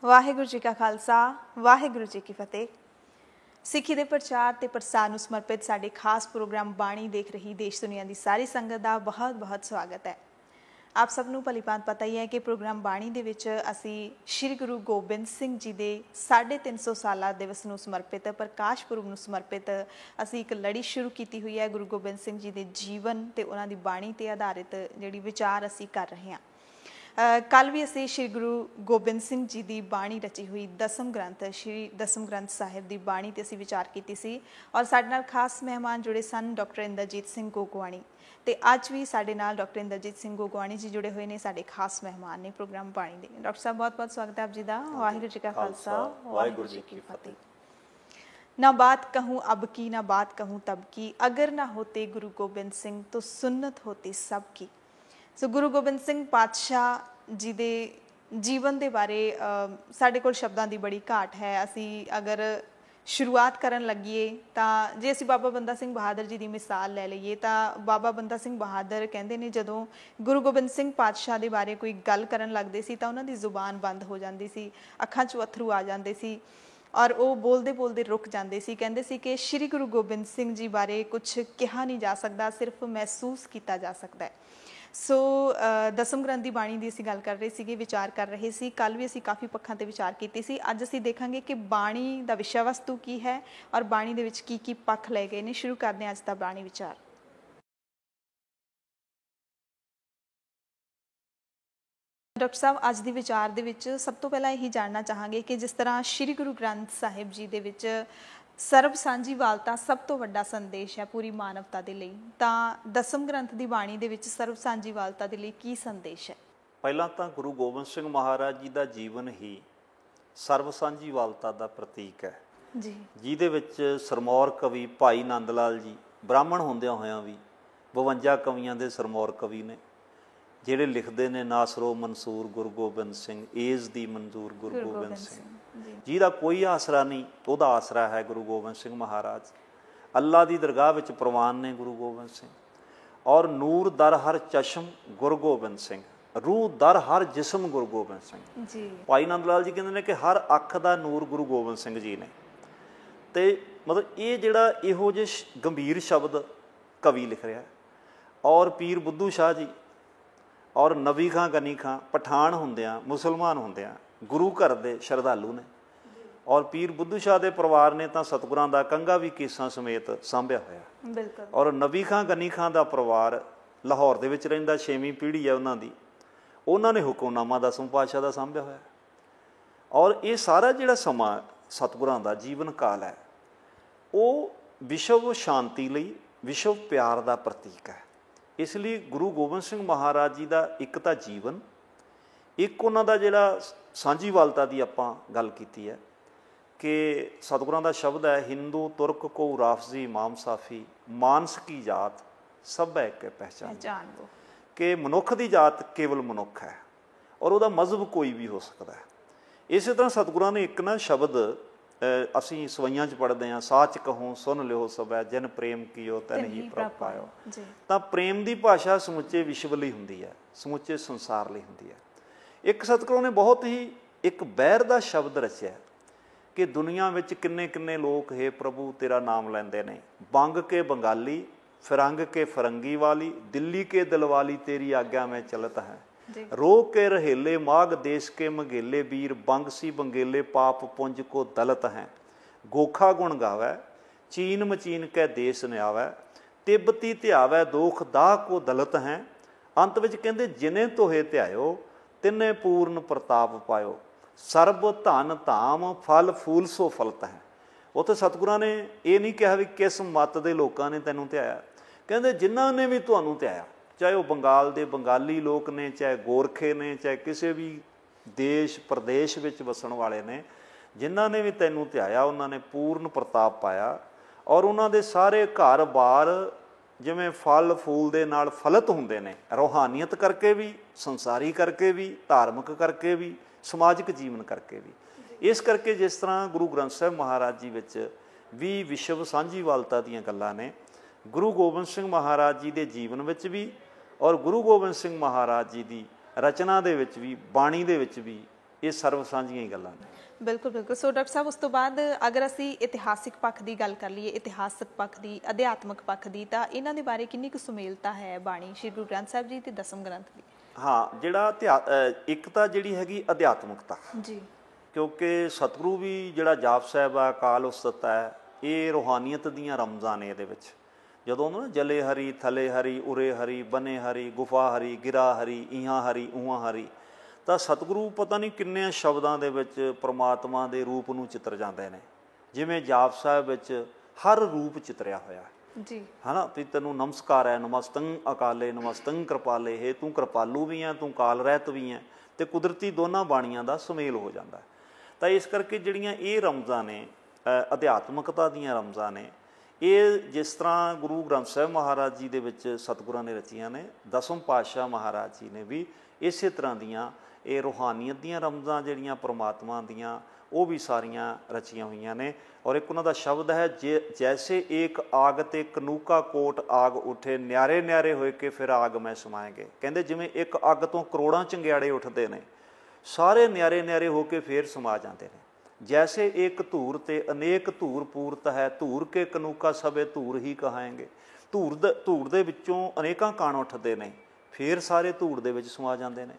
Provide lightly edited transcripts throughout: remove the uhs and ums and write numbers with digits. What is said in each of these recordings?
ਵਾਹਿਗੁਰੂ ਜੀ ਕਾ ਖਾਲਸਾ ਵਾਹਿਗੁਰੂ ਜੀ ਕੀ ਫਤਿਹ। ਸਿੱਖੀ ਦੇ ਪ੍ਰਚਾਰ ਤੇ ਪ੍ਰਸਾਰ ਨੂੰ ਸਮਰਪਿਤ ਸਾਡੇ ਖਾਸ ਪ੍ਰੋਗਰਾਮ ਬਾਣੀ ਦੇਖ ਰਹੀ ਦੇਸ਼ ਦੁਨੀਆ ਦੀ ਸਾਰੀ ਸੰਗਤ ਦਾ ਬਹੁਤ-ਬਹੁਤ ਸਵਾਗਤ ਹੈ। ਆਪ ਸਭ ਨੂੰ ਭਲੀਭਾਂਤ ਪਤਾ ਹੀ ਹੈ ਕਿ ਪ੍ਰੋਗਰਾਮ ਬਾਣੀ ਦੇ ਵਿੱਚ ਅਸੀਂ ਸ਼੍ਰੀ ਗੁਰੂ ਗੋਬਿੰਦ ਸਿੰਘ ਜੀ ਦੇ 350 ਸਾਲਾ ਦਿਵਸ ਨੂੰ ਸਮਰਪਿਤ ਪ੍ਰਕਾਸ਼ ਪੁਰਬ ਨੂੰ ਸਮਰਪਿਤ ਅਸੀਂ ਇੱਕ ਲੜੀ ਸ਼ੁਰੂ ਕੀਤੀ ਹੋਈ ਹੈ। ਗੁਰੂ ਗੋਬਿੰਦ ਸਿੰਘ ਜੀ ਦੇ ਜੀਵਨ ਤੇ ਉਹਨਾਂ ਦੀ ਬਾਣੀ ਤੇ ਆਧਾਰਿਤ ਜਿਹੜੀ ਵਿਚਾਰ ਅਸੀਂ ਕਰ ਰਹੇ ਹਾਂ। ਕੱਲ ਵੀ ਅਸੀਂ ਸ਼੍ਰੀ ਗੁਰੂ ਗੋਬਿੰਦ ਸਿੰਘ ਜੀ ਦੀ ਬਾਣੀ ਰਚੀ ਹੋਈ ਦਸਮ ਗ੍ਰੰਥ ਸ਼੍ਰੀ ਦਸਮ ਗ੍ਰੰਥ ਸਾਹਿਬ ਦੀ ਬਾਣੀ ਤੇ ਅਸੀਂ ਵਿਚਾਰ ਕੀਤੀ ਸੀ ਔਰ ਸਾਡੇ ਨਾਲ ਖਾਸ ਮਹਿਮਾਨ ਜੁੜੇ ਸਨ ਡਾਕਟਰ ਇੰਦਰਜੀਤ ਸਿੰਘ ਗੋਗਵਾਣੀ ਤੇ ਅੱਜ ਵੀ ਸਾਡੇ ਨਾਲ ਡਾਕਟਰ ਇੰਦਰਜੀਤ ਸਿੰਘ ਗੋਗਵਾਣੀ ਜੀ ਜੁੜੇ ਹੋਏ ਨੇ, ਸਾਡੇ ਖਾਸ ਮਹਿਮਾਨ ਨੇ ਪ੍ਰੋਗਰਾਮ ਬਾਣੀ ਦੇ। ਡਾਕਟਰ ਸਾਹਿਬ ਬਹੁਤ-ਬਹੁਤ ਸਵਾਗਤ ਹੈ ਆਪ ਜੀ ਦਾ। ਵਾਹਿਗੁਰੂ ਜੀ ਕਾ ਖਾਲਸਾ ਵਾਹਿਗੁਰੂ ਜੀ ਕੀ ਫਤਿਹ। ना बात कहूँ अब की ना बात कहूँ तब की, अगर ना होते गुरु गोबिंद सिंह तो सुन्नत होती सब की। सो गुरु गोबिंद सिंह पातशाह जी दे जीवन के बारे साडे कोल शब्दां दी बड़ी घाट है। असी अगर शुरुआत करन लगिए तो जे असी बाबा बंदा सिंह बहादुर जी की मिसाल लै लईए तो बाबा बंदा सिंह बहादुर कहते ने जदों गुरु गोबिंद सिंह पातशाह के बारे कोई गल करन लगदे सी तां उन्हां दी जुबान बंद हो जाती सी, अखां चों अथरू आ जाते सी और वो बोलते बोलते रुक जाते सी। कहते सी कि श्री गुरु गोबिंद सिंह जी बारे कुछ कहा नहीं जा सकता, सिर्फ महसूस किया जा सकता है। सो दसम ग्रंथ की बाणी की असीं गल कर रहे थे, विचार कर रहे सी। कल भी असीं काफ़ी पक्षों ते विचार कीती सी। अज असीं देखांगे कि बाणी का विषय वस्तु की है और बाणी दे विच की पक्ष लए गए ने। शुरू करते हैं अज दा बाणी विचार। डॉक्टर साहब अज के विचार दे विच सब तो पहला यही जानना चाहांगे कि जिस तरह श्री गुरु ग्रंथ साहिब जी दे विच सर्व सांझीवालता सब तो वड्डा संदेश है पूरी मानवता दे लई, तां दसम ग्रंथ की बाणी दे विच सर्व सांझीवालता दे लई की संदेश है? ਪਹਿਲਾਂ ਤਾਂ ਗੁਰੂ ਗੋਬਿੰਦ ਸਿੰਘ ਮਹਾਰਾਜ ਜੀ ਦਾ ਜੀਵਨ ਹੀ ਸਰਬ ਸਾਂਝੀਵਾਲਤਾ ਦਾ ਪ੍ਰਤੀਕ ਹੈ जी ਜਿਹਦੇ ਵਿੱਚ ਸਰਮੌਰ ਕਵੀ ਭਾਈ ਨੰਦ ਲਾਲ ਜੀ ਬ੍ਰਾਹਮਣ ਹੁੰਦਿਆਂ ਹੋਇਆਂ ਵੀ 52 ਕਵੀਆਂ ਦੇ ਸਰਮੌਰ ਕਵੀ ਨੇ ਜਿਹੜੇ ਲਿਖਦੇ ਨੇ ਨਾਸਰੋ ਮਨਸੂਰ ਗੁਰੂ ਗੋਬਿੰਦ ਸਿੰਘ ਏਜ਼ ਦੀ ਮਨਜ਼ੂਰ ਗੁਰੂ ਗੋਬਿੰਦ ਸਿੰਘ, ਜਿਹਦਾ ਕੋਈ ਆਸਰਾ ਨਹੀਂ ਉਹਦਾ ਆਸਰਾ ਹੈ ਗੁਰੂ ਗੋਬਿੰਦ ਸਿੰਘ ਮਹਾਰਾਜ। ਅੱਲਾ ਦੀ ਦਰਗਾਹ ਵਿੱਚ ਪ੍ਰਵਾਨ ਨੇ ਗੁਰੂ ਗੋਬਿੰਦ ਸਿੰਘ ਔਰ ਨੂਰ ਦਰ ਹਰ ਚਸ਼ਮ ਗੁਰੂ ਗੋਬਿੰਦ ਸਿੰਘ, रूह दर हर जिस्म गुरु गोबिंद सिंह जी। भाई नंद लाल जी कहते हैं कि हर अख का नूर गुरु गोबिंद सिंह जी ने। तो मतलब ये जोड़ा इहो जे गंभीर शब्द कवि लिख रहा है और पीर बुद्धू शाह जी और नबी खां गनी खां पठान होंदियां मुसलमान होंदियां गुरु घर दे शरधालू ने और पीर बुद्धू शाह के परिवार ने तो सतगुरां दा कंघा भी केसां समेत सांभिया होया। बिल्कुल। और नबी खां गनी खां का परिवार लाहौर दे विच रहिंदा 6वीं पीढ़ी है उन्हां दी, उन्होंने हुक्मनामा दसवें पातशाह का सांभिया होया। और ये सारा जिहड़ा समा सतगुरां दा जीवन काल है वो विश्व शांति लई विश्व प्यार का प्रतीक है। इसलिए गुरु गोबिंद सिंह महाराज जी का एक तो जीवन, एक उन्हां दा जिहड़ा सांझीवालता की आपां गल कीती है कि सतगुरां दा शब्द है हिंदू तुर्क को राफजी इमाम साफी मानस की जात सब है के पहचान वो कि मनुख की जात केवल मनुख है और वह मजहब कोई भी हो सकता है। इस तरह सतगुरां ने एक ना शब्द असी सवैयां च पढ़ते हैं, साच कहूँ सुन लियो सब है जिन प्रेम कीओ तैन ही प्रभ पायो। तो प्रेम की भाषा समुचे विश्व लई हुंदी है, समुचे संसार लई हुंदी है। एक सतगुरां ने बहुत ही एक बहर का शब्द रचिया कि दुनिया में किन्ने किन्ने लोग हे प्रभु तेरा नाम लैंदे ने, बंग के बंगाली फिरंग के फरंगी वाली दिल्ली के दिलवाली तेरी आज्ञा में चलत है, रो के रहेले माघ देश के मंगेले वीर बंगसी बंगेले पाप पुंज को दलत हैं, गोखा गुण गावै चीन मचीन के देश न्यावै तिब्बती ध्यावै दोख दाह को दलत हैं। अंत विच कहंदे जिने तोहे ध्यायो तिने पूर्ण प्रताप पायो, सर्ब धन धाम फल फूल सो फलत है। उत्थे सतगुरां ने ये नहीं कहा भी किस मत के लोगों ने तैनूं ध्याया, कहते जिन्हों ने भी तुहानूं ध्याया, चाहे वह बंगाल के बंगाली लोग ने, चाहे गोरखे ने, चाहे किसी भी देश प्रदेश विच वसण वाले ने, जिन्हों ने भी तैनूं ध्याया उन्होंने पूर्ण प्रताप पाया और उन्होंने सारे घर बार जिवें फल फूल दे नाल फलत हुंदे ने, रूहानीयत करके भी, संसारी करके भी, धार्मिक करके भी, समाजिक जीवन करके भी। इस करके जिस तरह गुरु ग्रंथ साहिब महाराज जी विच भी विश्व सांझीवालता दीयां गल्लां ने, गुरु गोबिंद सिंह महाराज जी के जीवन विच भी और गुरु गोबिंद सिंह महाराज जी की रचना दे विच भी बाणी दे विच भी ਇਹ ਸਰਵ ਸਾਂਝੀਆਂ ਹੀ ਗੱਲਾਂ ਨੇ। ਬਿਲਕੁਲ ਬਿਲਕੁਲ। ਸੋ ਡਾਕਟਰ ਸਾਹਿਬ, ਉਸ ਤੋਂ ਬਾਅਦ ਅਗਰ ਅਸੀਂ ਇਤਿਹਾਸਿਕ ਪੱਖ ਦੀ ਗੱਲ ਕਰ ਲਈਏ, ਇਤਿਹਾਸਕ ਪੱਖ ਦੀ, ਅਧਿਆਤਮਕ ਪੱਖ ਦੀ, ਤਾਂ ਇਹਨਾਂ ਦੇ ਬਾਰੇ ਕਿੰਨੀ ਕੁ ਸੁਮੇਲਤਾ ਹੈ ਬਾਣੀ ਸ਼੍ਰੀ ਗੁਰੂ ਗ੍ਰੰਥ ਸਾਹਿਬ ਜੀ ਤੇ ਦਸਮ ਗ੍ਰੰਥ ਦੀ? ਹਾਂ, ਜਿਹੜਾ ਇੱਕ ਤਾਂ ਜਿਹੜੀ ਹੈਗੀ ਅਧਿਆਤਮਕਤਾ ਜੀ, ਕਿਉਂਕਿ ਸਤਿਗੁਰੂ ਵੀ ਜਿਹੜਾ ਜਾਪ ਸਾਹਿਬ ਆ, ਅਕਾਲ ਉਸਤਤ ਹੈ, ਇਹ ਰੂਹਾਨੀਅਤ ਦੀਆਂ ਰਮਜ਼ਾਂ ਨੇ। ਇਹਦੇ ਵਿੱਚ ਜਦੋਂ ਨਾ ਜਲੇ ਹਰੀ, ਥਲੇ ਹਰੀ, ਉਰੇ ਹਰੀ, ਬਨੇ ਹਰੀ, ਗੁਫਾ ਹਰੀ, ਗਿਰਾ ਹਰੀ, ਇਹਾਂ ਹਰੀ, ਉਹਾਂ ਹਰੀ, ਤਾਂ ਸਤਿਗੁਰੂ ਪਤਾ ਨਹੀਂ ਕਿੰਨੇ ਸ਼ਬਦਾਂ ਦੇ ਵਿੱਚ ਪ੍ਰਮਾਤਮਾ ਦੇ ਰੂਪ ਨੂੰ ਚਿੱਤਰ ਜਾਂਦੇ ਨੇ। ਜਿਵੇਂ ਜਾਪ ਸਾਹਿਬ ਵਿੱਚ ਹਰ ਰੂਪ ਚਿੱਤਰਿਆ ਹੋਇਆ ਜੀ, ਹੈ ਨਾ। ਵੀ ਤੈਨੂੰ ਨਮਸਕਾਰ ਹੈ, ਨਮਸਤੰ ਅਕਾਲੇ, ਨਮਸਤੰ ਕਿਰਪਾਲੇ, ਹੇ ਤੂੰ ਕਿਰਪਾਲੂ ਵੀ ਹੈ, ਤੂੰ ਕਾਲ ਰਹਿਤ ਵੀ ਹੈ, ਤੇ ਕੁਦਰਤੀ ਦੋਨਾਂ ਬਾਣੀਆਂ ਦਾ ਸੁਮੇਲ ਹੋ ਜਾਂਦਾ। ਤਾਂ ਇਸ ਕਰਕੇ ਜਿਹੜੀਆਂ ਇਹ ਰਮਜ਼ਾਂ ਨੇ, ਅਧਿਆਤਮਕਤਾ ਦੀਆਂ ਰਮਜ਼ਾਂ ਨੇ, ਇਹ ਜਿਸ ਤਰ੍ਹਾਂ ਗੁਰੂ ਗ੍ਰੰਥ ਸਾਹਿਬ ਮਹਾਰਾਜ ਜੀ ਦੇ ਵਿੱਚ ਸਤਿਗੁਰਾਂ ਨੇ ਰਚੀਆਂ ਨੇ, ਦਸਮ ਪਾਤਸ਼ਾਹ ਮਹਾਰਾਜ ਜੀ ਨੇ ਵੀ ਇਸੇ ਤਰ੍ਹਾਂ ਦੀਆਂ ਇਹ ਰੂਹਾਨੀਅਤ ਦੀਆਂ ਰਮਜ਼ਾਂ ਜਿਹੜੀਆਂ ਪ੍ਰਮਾਤਮਾ ਦੀਆਂ, ਉਹ ਵੀ ਸਾਰੀਆਂ ਰਚੀਆਂ ਹੋਈਆਂ ਨੇ। ਔਰ ਇੱਕ ਉਹਨਾਂ ਦਾ ਸ਼ਬਦ ਹੈ, ਜੈਸੇ ਏਕ ਆਗ ਤੇ ਕਨੂਕਾ ਕੋਟ ਆਗ ਉੱਠੇ, ਨਿਆਰੇ ਨਿਆਰੇ ਹੋਏ ਕੇ ਫਿਰ ਆਗ ਮੈਂ ਸਮਾਏਂਗੇ। ਕਹਿੰਦੇ ਜਿਵੇਂ ਇੱਕ ਅੱਗ ਤੋਂ ਕਰੋੜਾਂ ਚੰਗਿਆੜੇ ਉੱਠਦੇ ਨੇ, ਸਾਰੇ ਨਿਆਰੇ ਨਿਆਰੇ ਹੋ ਕੇ ਫੇਰ ਸਮਾ ਜਾਂਦੇ ਨੇ। ਜੈਸੇ ਏਕ ਧੂਰ ਤੇ ਅਨੇਕ ਧੂਰ ਪੂਰਤ ਹੈ, ਧੂਰ ਕੇ ਕਨੂਕਾ ਸਭੇ ਧੂਰ ਹੀ ਕਹਾਏਂਗੇ। ਧੂੜ ਦੇ ਵਿੱਚੋਂ ਅਨੇਕਾਂ ਕਣ ਉੱਠਦੇ ਨੇ, ਫੇਰ ਸਾਰੇ ਧੂੜ ਦੇ ਵਿੱਚ ਸਮਾ ਜਾਂਦੇ ਨੇ।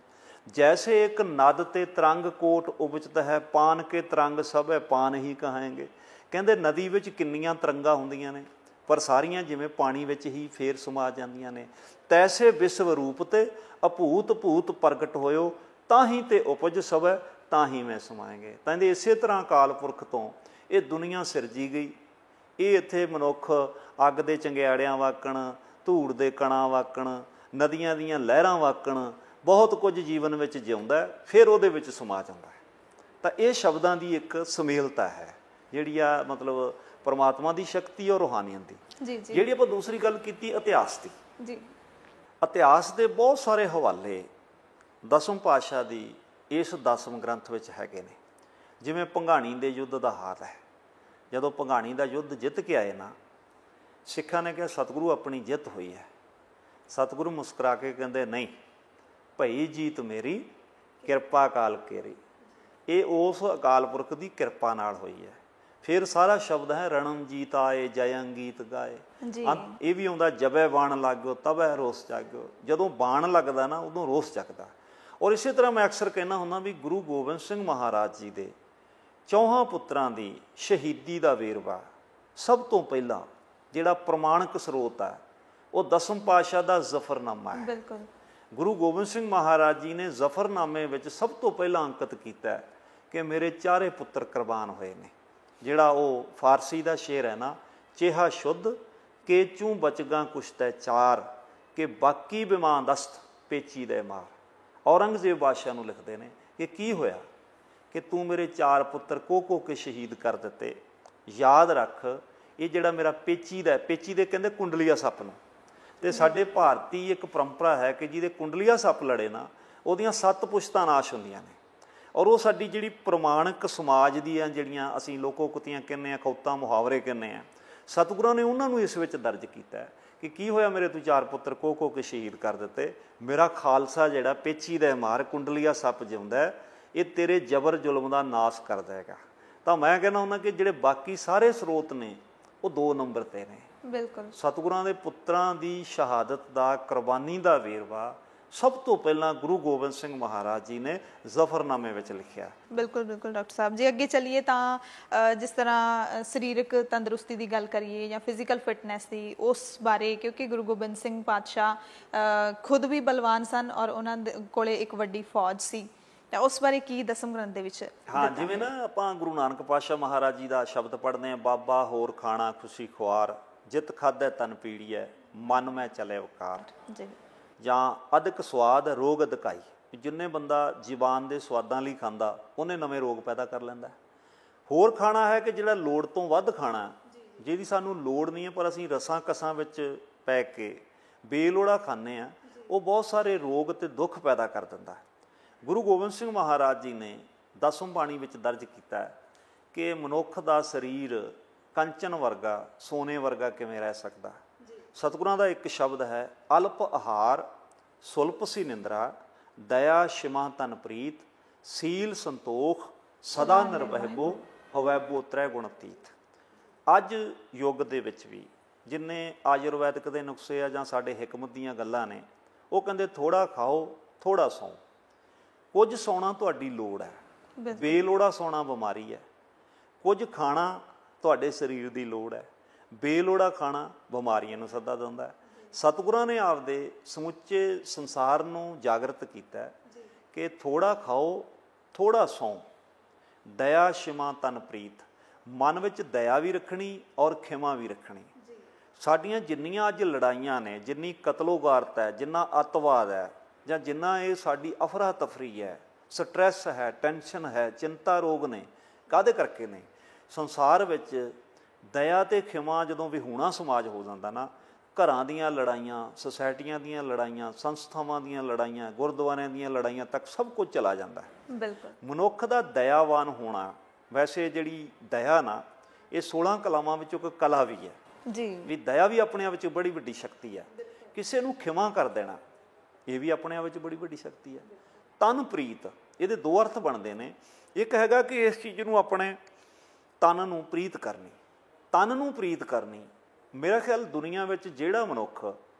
ਜੈਸੇ ਇੱਕ ਨਦ ਤੇ ਤਰੰਗ ਕੋਟ ਉਪਜਤ ਹੈ, ਪਾਨ ਕੇ ਤਰੰਗ ਸਭੇ ਪਾਨ ਹੀ ਕਹਾਏਂਗੇ। ਕਹਿੰਦੇ ਨਦੀ ਵਿੱਚ ਕਿੰਨੀਆਂ ਤਰੰਗਾਂ ਹੁੰਦੀਆਂ ਨੇ, ਪਰ ਸਾਰੀਆਂ ਜਿਵੇਂ ਪਾਣੀ ਵਿੱਚ ਹੀ ਫੇਰ ਸਮਾ ਜਾਂਦੀਆਂ ਨੇ। ਤੈਸੇ ਵਿਸ਼ਵ ਰੂਪ ਤੇ ਅਭੂਤ ਭੂਤ ਪ੍ਰਗਟ ਹੋਇਓ, ਤਾਂ ਹੀ ਤੇ ਉਪਜ ਸਭੈ ਤਾਂ ਹੀ ਮੈਂ ਸਮਾਏਂਗੇ। ਤਾਂ ਇਹਦੇ ਇਸੇ ਤਰ੍ਹਾਂ ਅਕਾਲ ਪੁਰਖ ਤੋਂ ਇਹ ਦੁਨੀਆ ਸਿਰਜੀ ਗਈ। ਇਹ ਇੱਥੇ ਮਨੁੱਖ ਅੱਗ ਦੇ ਚੰਗਿਆੜਿਆਂ ਵਾਕਣ, ਧੂੜ ਦੇ ਕਣਾਂ ਵਾਕਣ, ਨਦੀਆਂ ਦੀਆਂ ਲਹਿਰਾਂ ਵਾਕਣ ਬਹੁਤ ਕੁਝ ਜੀਵਨ ਵਿੱਚ ਜਿਉਂਦਾ, ਫਿਰ ਉਹਦੇ ਵਿੱਚ ਸਮਾ ਜਾਂਦਾ ਹੈ। ਤਾਂ ਇਹ ਸ਼ਬਦਾਂ ਦੀ ਇੱਕ ਸੁਮੇਲਤਾ ਹੈ ਜਿਹੜੀ ਆ, ਮਤਲਬ ਪਰਮਾਤਮਾ ਦੀ ਸ਼ਕਤੀ ਔਰ ਰੂਹਾਨੀਅਤ ਦੀ। ਜੀ ਜੀ। ਜਿਹੜੀ ਆਪਾਂ ਦੂਸਰੀ ਗੱਲ ਕੀਤੀ ਇਤਿਹਾਸ ਦੀ, ਜੀ, ਇਤਿਹਾਸ ਦੇ ਬਹੁਤ ਸਾਰੇ ਹਵਾਲੇ ਦਸਮ ਪਾਤਸ਼ਾਹ ਦੀ ਇਸ ਦਸਮ ਗ੍ਰੰਥ ਵਿੱਚ ਹੈਗੇ ਨੇ। ਜਿਵੇਂ ਭੰਗਾਣੀ ਦੇ ਯੁੱਧ ਦਾ ਹਾਲ ਹੈ। ਜਦੋਂ ਭੰਗਾਣੀ ਦਾ ਯੁੱਧ ਜਿੱਤ ਕੇ ਆਏ ਨਾ, ਸਿੱਖਾਂ ਨੇ ਕਿਹਾ ਸਤਿਗੁਰੂ ਆਪਣੀ ਜਿੱਤ ਹੋਈ ਹੈ। ਸਤਿਗੁਰੂ ਮੁਸਕਰਾ ਕੇ ਕਹਿੰਦੇ ਨਹੀਂ, ਭਈ ਜੀਤ ਮੇਰੀ ਕਿਰਪਾ ਅਕਾਲ ਕੇਰੀ। ਇਹ ਉਸ ਅਕਾਲ ਪੁਰਖ ਦੀ ਕਿਰਪਾ ਨਾਲ ਹੋਈ ਹੈ। ਫਿਰ ਸਾਰਾ ਸ਼ਬਦ ਹੈ ਰਣਮ ਜੀਤ ਆਏ ਜਯੰ ਗੀਤ ਗਾਏ। ਇਹ ਵੀ ਆਉਂਦਾ ਜਬੈ ਬਾਣ ਲੱਗੋ ਤਬੈ ਰੋਸ ਜਾਗੋ। ਜਦੋਂ ਬਾਣ ਲੱਗਦਾ ਨਾ, ਉਦੋਂ ਰੋਸ ਜਗਦਾ। ਔਰ ਇਸੇ ਤਰ੍ਹਾਂ ਮੈਂ ਅਕਸਰ ਕਹਿੰਦਾ ਹੁੰਦਾ ਵੀ ਗੁਰੂ ਗੋਬਿੰਦ ਸਿੰਘ ਮਹਾਰਾਜ ਜੀ ਦੇ 4 ਪੁੱਤਰਾਂ ਦੀ ਸ਼ਹੀਦੀ ਦਾ ਵੇਰਵਾ ਸਭ ਤੋਂ ਪਹਿਲਾਂ ਜਿਹੜਾ ਪ੍ਰਮਾਣਿਕ ਸਰੋਤ ਹੈ, ਉਹ ਦਸਮ ਪਾਤਸ਼ਾਹ ਦਾ ਜ਼ਫਰਨਾਮਾ ਹੈ। ਬਿਲਕੁਲ। ਗੁਰੂ ਗੋਬਿੰਦ ਸਿੰਘ ਮਹਾਰਾਜ ਜੀ ਨੇ ਜ਼ਫਰਨਾਮੇ ਵਿੱਚ ਸਭ ਤੋਂ ਪਹਿਲਾਂ ਅੰਕਿਤ ਕੀਤਾ ਕਿ ਮੇਰੇ 4 ਪੁੱਤਰ ਕੁਰਬਾਨ ਹੋਏ ਨੇ। ਜਿਹੜਾ ਉਹ ਫਾਰਸੀ ਦਾ ਸ਼ੇਰ ਹੈ ਨਾ, ਚੇਹਾ ਸ਼ੁੱਧ ਕੇ ਚੂੰ ਬਚਗਾ ਕੁਸ਼ਤੈ ਚਾਰ, ਕਿ ਬਾਕੀ ਬਿਮਾਨਦਸਤ ਪੇਚੀ ਦੇ ਮਾਰ। ਔਰੰਗਜ਼ੇਬ ਬਾਦਸ਼ਾਹ ਨੂੰ ਲਿਖਦੇ ਨੇ ਕਿ ਕੀ ਹੋਇਆ ਕਿ ਤੂੰ ਮੇਰੇ 4 ਪੁੱਤਰ ਕੋ ਕੇ ਸ਼ਹੀਦ ਕਰ ਦਿੱਤੇ। ਯਾਦ ਰੱਖ, ਇਹ ਜਿਹੜਾ ਮੇਰਾ ਪੇਚੀ ਦਾ, ਪੇਚੀ ਦੇ ਕਹਿੰਦੇ ਕੁੰਡਲੀਆ ਸੱਪ ਨੂੰ। ਅਤੇ ਸਾਡੇ ਭਾਰਤੀ ਇੱਕ ਪਰੰਪਰਾ ਹੈ ਕਿ ਜਿਹਦੇ ਕੁੰਡਲੀਆ ਸੱਪ ਲੜੇ ਨਾ, ਉਹਦੀਆਂ 7 ਪੁਸ਼ਤਾਂ ਨਾਸ਼ ਹੁੰਦੀਆਂ ਨੇ। ਔਰ ਉਹ ਸਾਡੀ ਜਿਹੜੀ ਪ੍ਰਮਾਣਿਕ ਸਮਾਜ ਦੀਆਂ ਜਿਹੜੀਆਂ ਅਸੀਂ ਲੋਕੋ ਕੁੱਤੀਆਂ ਕਹਿੰਦੇ ਹਾਂ, ਕੌਤਾਂ ਮੁਹਾਵਰੇ ਕਹਿੰਦੇ ਹਾਂ, ਸਤਿਗੁਰਾਂ ਨੇ ਉਹਨਾਂ ਨੂੰ ਇਸ ਵਿੱਚ ਦਰਜ ਕੀਤਾ ਕਿ ਕੀ ਹੋਇਆ, ਮੇਰੇ ਤੂੰ 4 ਪੁੱਤਰ ਕੋ ਕੇ ਸ਼ਹੀਦ ਕਰ ਦਿੱਤੇ। ਮੇਰਾ ਖਾਲਸਾ ਜਿਹੜਾ ਪੇਚੀ ਦਾ ਮਾਰ ਕੁੰਡਲੀਆ ਸੱਪ ਜਿਉਂਦਾ, ਇਹ ਤੇਰੇ ਜ਼ਬਰ ਜ਼ੁਲਮ ਦਾ ਨਾਸ਼ ਕਰ ਦੇਗਾ। ਤਾਂ ਮੈਂ ਕਹਿੰਦਾ ਹੁੰਦਾ ਕਿ ਜਿਹੜੇ ਬਾਕੀ ਸਾਰੇ ਸਰੋਤ ਨੇ ਉਹ 2 ਨੰਬਰ 'ਤੇ ਨੇ। ਬਿਲਕੁਲ। ਸਤਿਗੁਰਾਂ ਦੇ ਪੁੱਤਰਾਂ ਦੀ ਸ਼ਹਾਦਤ ਦਾ, ਕੁਰਬਾਨੀ ਦਾ ਵੇਰਵਾ ਸਭ ਤੋਂ ਪਹਿਲਾਂ ਗੁਰੂ ਗੋਬਿੰਦ ਸਿੰਘ ਮਹਾਰਾਜ ਜੀ ਨੇ ਜ਼ਫਰਨਾਮੇ ਵਿੱਚ ਲਿਖਿਆ। ਬਿਲਕੁਲ ਬਿਲਕੁਲ ਡਾਕਟਰ ਸਾਹਿਬ ਜੀ, ਅੱਗੇ ਚੱਲੀਏ ਤਾਂ ਜਿਸ ਤਰ੍ਹਾਂ ਸਰੀਰਕ ਤੰਦਰੁਸਤੀ ਦੀ ਗੱਲ ਕਰੀਏ ਜਾਂ ਫਿਜ਼ੀਕਲ ਫਿਟਨੈਸ ਦੀ, ਉਸ ਬਾਰੇ, ਕਿਉਂਕਿ ਗੁਰੂ ਗੋਬਿੰਦ ਸਿੰਘ ਪਾਤਸ਼ਾਹ ਖੁਦ ਵੀ ਬਲਵਾਨ ਸਨ ਔਰ ਉਹਨਾਂ ਦੇ ਕੋਲੇ ਇੱਕ ਵੱਡੀ ਫੌਜ ਸੀ, ਤਾਂ ਉਸ ਬਾਰੇ ਕੀ ਦਸਮ ਗ੍ਰੰਥ ਦੇ ਵਿੱਚ? ਹਾਂ, ਜਿਵੇਂ ਨਾ ਆਪਾਂ ਗੁਰੂ ਨਾਨਕ ਪਾਤਸ਼ਾਹ ਮਹਾਰਾਜ ਜੀ ਦਾ ਸ਼ਬਦ ਪੜ੍ਹਦੇ ਹਾਂ, ਬਾਬਾ ਹੋਰ ਖਾਣਾ ਖੁਸ਼ੀ ਖੁਆਰ, ਜਿਤ ਖਾਧੈ ਤਨ ਪੀੜੀਐ, ਮਨ ਮੈਂ ਚਲੇ ਵਕਾਰ। ਜੀ। ਜਾਂ ਅਧਿਕ ਸਵਾਦ ਰੋਗ ਅਧਿਕਾਈ। ਜਿੰਨੇ ਬੰਦਾ ਜ਼ੁਬਾਨ ਦੇ ਸਵਾਦਾਂ ਲਈ ਖਾਂਦਾ, ਉਹਨੇ ਨਵੇਂ ਰੋਗ ਪੈਦਾ ਕਰ ਲੈਂਦਾ। ਹੋਰ ਖਾਣਾ ਹੈ ਕਿ ਜਿਹੜਾ ਲੋੜ ਤੋਂ ਵੱਧ ਖਾਣਾ, ਜਿਹਦੀ ਸਾਨੂੰ ਲੋੜ ਨਹੀਂ ਹੈ ਪਰ ਅਸੀਂ ਰਸਾਂ ਕਸਾਂ ਵਿੱਚ ਪੈ ਕੇ ਬੇਲੋੜਾ ਖਾਂਦੇ ਹਾਂ, ਉਹ ਬਹੁਤ ਸਾਰੇ ਰੋਗ ਅਤੇ ਦੁੱਖ ਪੈਦਾ ਕਰ ਦਿੰਦਾ। ਗੁਰੂ ਗੋਬਿੰਦ ਸਿੰਘ ਮਹਾਰਾਜ ਜੀ ਨੇ ਦਸਮ ਬਾਣੀ ਵਿੱਚ ਦਰਜ ਕੀਤਾ ਕਿ ਮਨੁੱਖ ਦਾ ਸਰੀਰ ਕੰਚਨ ਵਰਗਾ, ਸੋਨੇ ਵਰਗਾ ਕਿਵੇਂ ਰਹਿ ਸਕਦਾ। ਸਤਿਗੁਰਾਂ ਦਾ ਇੱਕ ਸ਼ਬਦ ਹੈ, ਅਲਪ ਆਹਾਰ ਸੁਲਪ ਸੀ ਨਿੰਦਰਾ, ਦਇਆ ਸ਼ਿਮਾ ਤਨ ਪ੍ਰੀਤ, ਸੀਲ ਸੰਤੋਖ ਸਦਾ ਨਿਰਵਹਿਬੋ ਹਵੈਬੋ ਤ੍ਰੈ ਗੁਣ ਅਤੀਤ। ਅੱਜ ਯੁੱਗ ਦੇ ਵਿੱਚ ਵੀ ਜਿੰਨੇ ਆਯੁਰਵੈਦਿਕ ਦੇ ਨੁਸਖੇ ਆ ਜਾਂ ਸਾਡੇ ਹਿਕਮਤ ਦੀਆਂ ਗੱਲਾਂ ਨੇ, ਉਹ ਕਹਿੰਦੇ ਥੋੜ੍ਹਾ ਖਾਓ ਥੋੜ੍ਹਾ ਸੌਂ। ਕੁਝ ਸੌਣਾ ਤੁਹਾਡੀ ਲੋੜ ਹੈ, ਬੇਲੋੜਾ ਸੌਣਾ ਬਿਮਾਰੀ ਹੈ। ਕੁਝ ਖਾਣਾ ਤੁਹਾਡੇ ਸਰੀਰ ਦੀ ਲੋੜ ਹੈ, ਬੇਲੋੜਾ ਖਾਣਾ ਬਿਮਾਰੀਆਂ ਨੂੰ ਸੱਦਾ ਦਿੰਦਾ ਹੈ। ਸਤਿਗੁਰਾਂ ਨੇ ਆਪਦੇ ਸਮੁੱਚੇ ਸੰਸਾਰ ਨੂੰ ਜਾਗਰਤ ਕੀਤਾ ਕਿ ਥੋੜ੍ਹਾ ਖਾਓ ਥੋੜ੍ਹਾ ਸੌਂ, ਦਇਆ ਸ਼ਿਮਾ ਤਨ ਪ੍ਰੀਤ। ਮਨ ਵਿੱਚ ਦਇਆ ਵੀ ਰੱਖਣੀ ਔਰ ਖਿਮਾ ਵੀ ਰੱਖਣੀ। ਸਾਡੀਆਂ ਜਿੰਨੀਆਂ ਅੱਜ ਲੜਾਈਆਂ ਨੇ, ਜਿੰਨੀ ਕਤਲੋਗਾਰਤ ਹੈ, ਜਿੰਨਾ ਅੱਤਵਾਦ ਹੈ, ਜਾਂ ਜਿੰਨਾ ਇਹ ਸਾਡੀ ਅਫਰਾ ਤਫਰੀ ਹੈ, ਸਟਰੈਸ ਹੈ, ਟੈਨਸ਼ਨ ਹੈ, ਚਿੰਤਾ ਰੋਗ ਨੇ, ਕਾਹਦੇ ਕਰਕੇ ਨੇ? ਸੰਸਾਰ ਵਿੱਚ ਦਇਆ ਤੇ ਖਿਮਾ ਜਦੋਂ ਵਿਹੂਣਾ ਸਮਾਜ ਹੋ ਜਾਂਦਾ ਨਾ, ਘਰਾਂ ਦੀਆਂ ਲੜਾਈਆਂ, ਸੁਸਾਇਟੀਆਂ ਦੀਆਂ ਲੜਾਈਆਂ, ਸੰਸਥਾਵਾਂ ਦੀਆਂ ਲੜਾਈਆਂ, ਗੁਰਦੁਆਰਿਆਂ ਦੀਆਂ ਲੜਾਈਆਂ ਤੱਕ ਸਭ ਕੁਝ ਚਲਾ ਜਾਂਦਾ ਹੈ। ਬਿਲਕੁਲ। ਮਨੁੱਖ ਦਾ ਦਇਆਵਾਨ ਹੋਣਾ, ਵੈਸੇ ਜਿਹੜੀ ਦਇਆ ਨਾ, ਇਹ 16 ਕਲਾਵਾਂ ਵਿੱਚੋਂ ਇੱਕ ਕਲਾ ਵੀ ਹੈ ਜੀ। ਵੀ ਦਇਆ ਵੀ ਆਪਣੇ ਆਪ ਵਿੱਚ ਬੜੀ ਵੱਡੀ ਸ਼ਕਤੀ ਹੈ। ਕਿਸੇ ਨੂੰ ਖਿਮਾ ਕਰ ਦੇਣਾ, ਇਹ ਵੀ ਆਪਣੇ ਆਪ ਵਿੱਚ ਬੜੀ ਵੱਡੀ ਸ਼ਕਤੀ ਹੈ। ਤਨ ਪ੍ਰੀਤ, ਇਹਦੇ ਦੋ ਅਰਥ ਬਣਦੇ ਨੇ। ਇੱਕ ਹੈਗਾ ਕਿ ਇਸ ਚੀਜ਼ ਨੂੰ, ਆਪਣੇ ਤਨ ਨੂੰ ਪ੍ਰੀਤ ਕਰਨੀ। ਤਨ ਨੂੰ ਪ੍ਰੀਤ ਕਰਨੀ, ਮੇਰਾ ਖਿਆਲ ਦੁਨੀਆ ਵਿੱਚ ਜਿਹੜਾ ਮਨੁੱਖ